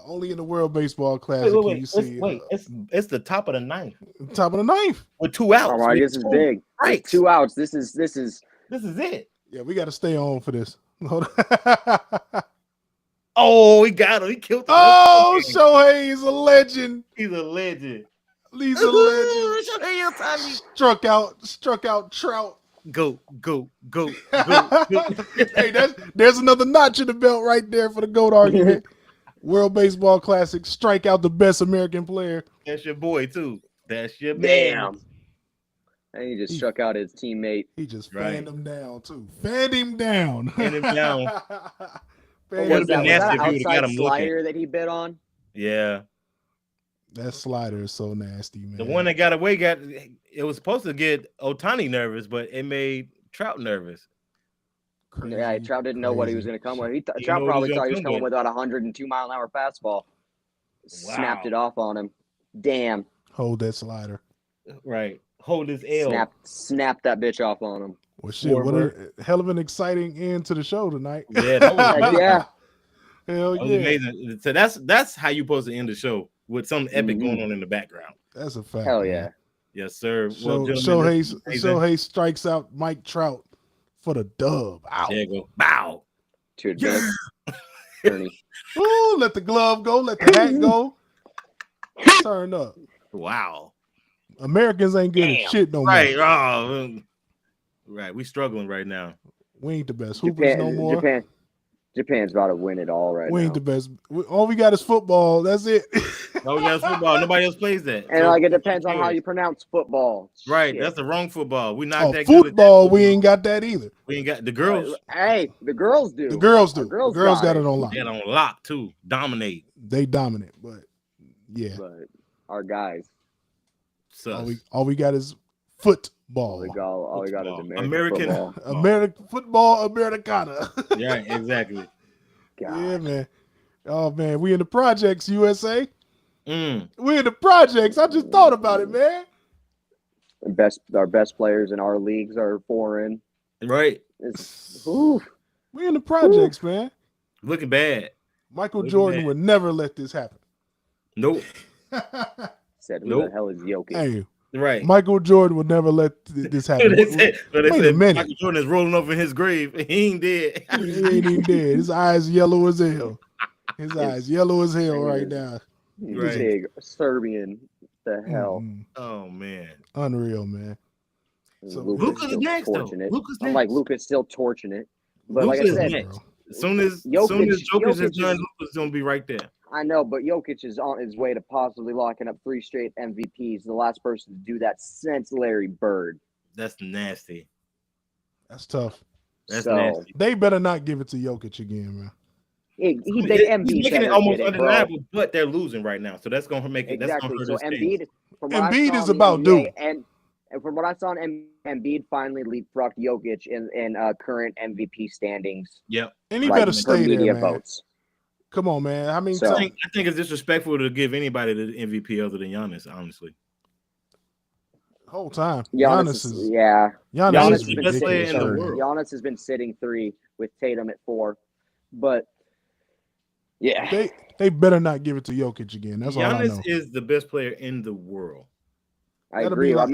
Only in the World Baseball Classic can you see. It's the top of the ninth. Top of the ninth with 2 outs. All right, this is big. Right, 2 outs. This is it. Yeah, we got to stay on for this. Oh, he got him. He killed him. Oh, Shohei is a legend. He's a legend. He's a legend. Struck out Trout. Go. Hey, there's another notch in the belt right there for the GOAT argument. World Baseball Classic, strike out the best American player. That's your boy, too. That's your man. Damn. And he just struck out his teammate. He just fanned him down, too. Fanned him down. Fanned him down. Was that an outside slider that he bit on? Yeah. That slider is so nasty, man. The one that got away it was supposed to get Ohtani nervous, but it made Trout nervous. Crazy, yeah, Trout didn't know what he was going to come with. Trout probably thought he was coming with about 102 mile an hour fastball. Snapped it off on him. Damn. Hold that slider. Right. Hold his L. Snap that bitch off on him. Well, shit, what a hell of an exciting end to the show tonight. Yeah, that was yeah. Hell yeah. Amazing. So that's how you're supposed to end the show, with some epic going on in the background. That's a fact. Hell man. yeah. Yes, sir. Shohei strikes out Mike Trout for the dub. Ow. There you go. Bow. To advance. Ernie. Ooh, let the glove go. Let the hat go. Turn up. Wow. Americans ain't getting shit no more. Right. Oh, right. We struggling right now. We ain't the best hoopers no more. Japan's about to win it all right We now. ain't the best. All we got is football. That's it. No, we got football. Nobody else plays that. And So like it who depends on how cares? you pronounce football. Right, Shit. that's the wrong football. We not that good at Football, that. we ain't got that either. We ain't got the girls. Hey, the girls do. The girls do. Our girls the girls got it on lock. They on lock too. Dominate. They dominant, but yeah. But our guys, All we got is football. all we got is American football. American football, Americana. Yeah, God. exactly. Yeah, man. Oh man, we in the projects, USA. Mm. We in the projects. I just thought about it, man. Our best players in our leagues are foreign. Right. We in the projects, man. Looking bad. Michael Looking Jordan bad. would never let this happen. Nope. Said, who Nope. the hell is Jokic? Hey, Right. Michael Jordan would never let this happen. They said Wait a minute. Michael Jordan is rolling over in his grave. He ain't dead. He ain't even dead. His eyes yellow as hell. His eyes yellow as hell right now. Right. Big Serbian. The hell. Oh man. Unreal, man. So Luka's Luka's still next, though. torching it. Luka's I'm like next. Luka's still torching it. But Luka like I is said, next. As soon as Jokic Jokic is is- done, Luka's gonna be right there. I know, but Jokic is on his way to possibly locking up 3 straight MVPs. The last person to do that since Larry Bird. That's nasty. That's tough. That's So, nasty. They better not give it to Jokic again, man. Embiid He's making better it almost get it, bro. undeniable, but they're losing right now, so that's gonna make it. Exactly. That's So gonna hurt his Embiid, from what I Embiid saw is in the about NBA, due. and from what I saw in Embiid finally leapfrogged Jokic in current MVP standings. Yep. And he like, better for stay there, media man. votes. Come on, man. I mean, So- I think it's disrespectful to give anybody the MVP other than Giannis, honestly. whole time. Giannis is yeah. Giannis Giannis is has been best player sitting in the third. world. Giannis has been sitting 3 with Tatum at 4, but yeah, They better not give it to Jokic again. That's all I know. Giannis is the best player in the world. I That'll agree. be like-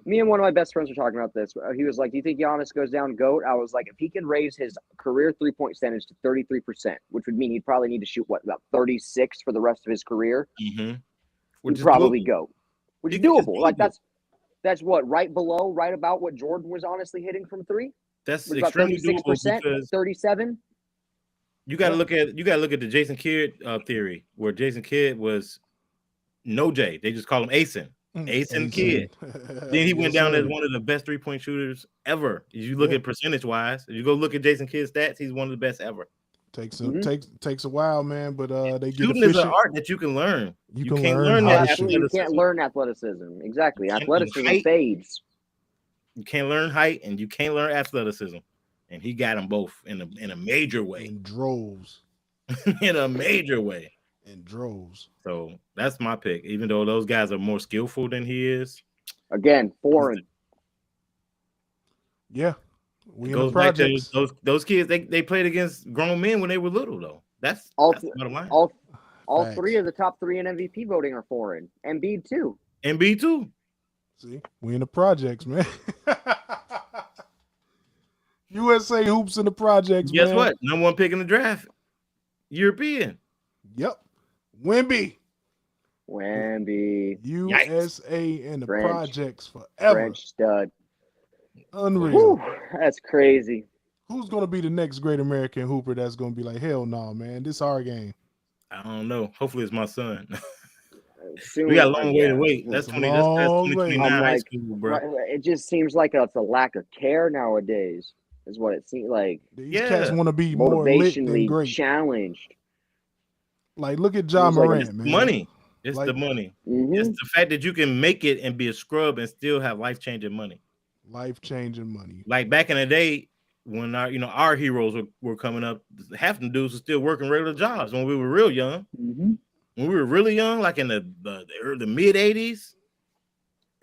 Me and one of my best friends were talking about this. He was like, "Do you think Giannis goes down GOAT?" I was like, "If he can raise his career 3-point percentage to 33%, which would mean he'd probably need to shoot about 36 for the rest of his career, Mm-hmm. he'd probably GOAT, which is doable. Like doable. that's what right about what Jordan was honestly hitting from 3. That's Was about extremely doable 36%, because 37. you got to look at the Jason Kidd theory, where Jason Kidd was no J. They just call him Asen. Asen Kidd. Then he went down as one of the best 3-point shooters ever. If you look at percentage wise, if you go look at Jason Kidd's stats, he's one of the best ever. Takes a while, man, but they get Shooting efficient. is an art that you can learn. You can't can learn how that to shoot. You athleticism. can't learn athleticism. Exactly. You can't Athleticism height. fades. You can't learn height and you can't learn athleticism. And he got them both in a major way. In droves. In a major way. In droves. So that's my pick. Even though those guys are more skillful than he is. Again, foreign. Yeah. We It in the goes back to projects. those kids. They played against grown men when they were little, though. That's All the bottom line. All Facts. 3 of the top 3 in MVP voting are foreign. Embiid too. Embiid too. See, we in the projects, man. USA hoops in the projects, Guess man. what? Number 1 pick in the draft. European. Yep. Wemby. Wemby. USA in the French. projects forever. French stud. Unreal. Whew, that's crazy. Who's gonna be the next great American hooper that's gonna be like, hell no, man, this our game? I don't know. Hopefully it's my son. Soon, We got a long way to wait. It's That's a 20. That's long way. 2029 I'm high like, school, bro. It just seems like it's a lack of care nowadays. Is what it seems like. These Yeah. cats want to be more lit than Motivationally great. challenged. Like, look at John It's like Morant, It's man. the money. It's Like- the money. Mhm. It's the fact that you can make it and be a scrub and still have life-changing money. Life-changing money. Like back in the day when our heroes were coming up, half the dudes were still working regular jobs when we were real young. Mhm. When we were really young, like in the mid 80s,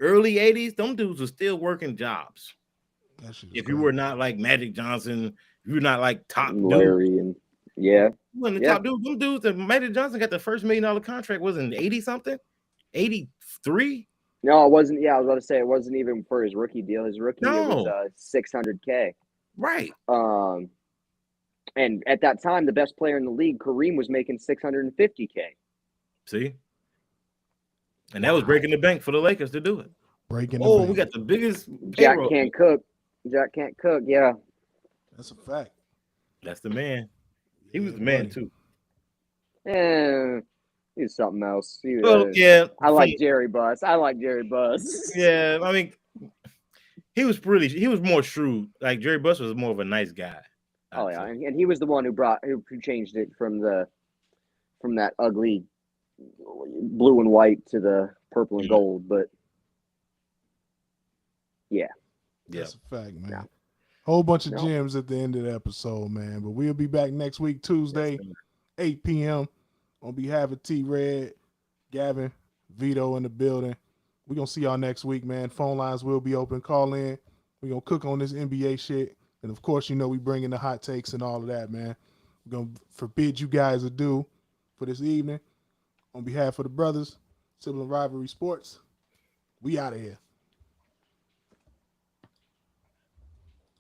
early 80s, them dudes were still working jobs. That shit is If you crazy. were not like Magic Johnson, if you're not like top dude. Larry and yeah. You wasn't the Yeah. top dude. Them dudes that Magic Johnson got the first $1 million contract was in 80 something, 83. No, it wasn't. Yeah, I was about to say it wasn't even for his rookie deal. His rookie deal No. was $600K. Right. And at that time, the best player in the league, Kareem, was making $650K. See? And that was breaking the bank for the Lakers to do it. Breaking the Oh, bank. we got the biggest Jack payroll. can't cook. Jack can't cook. Yeah. That's a fact. That's the man. He was the man too. He's something else. Well, yeah, I like Jerry Buss. Yeah, I mean, he was more shrewd. Like Jerry Buss was more of a nice guy. Oh yeah, and he was the one who changed it from that ugly blue and white to the purple and gold. But yeah, that's a fact, man. No. Whole bunch of gems at the end of the episode, man. But we'll be back next week, Tuesday, 8 p.m. On behalf of T-Red, Gavin, Vito in the building. We're going to see y'all next week, man. Phone lines will be open. Call in. We're going to cook on this NBA shit. And, of course, we bring in the hot takes and all of that, man. We're going to forbid you guys adieu for this evening. On behalf of the brothers, Sibling Rivalry Sports, we out of here.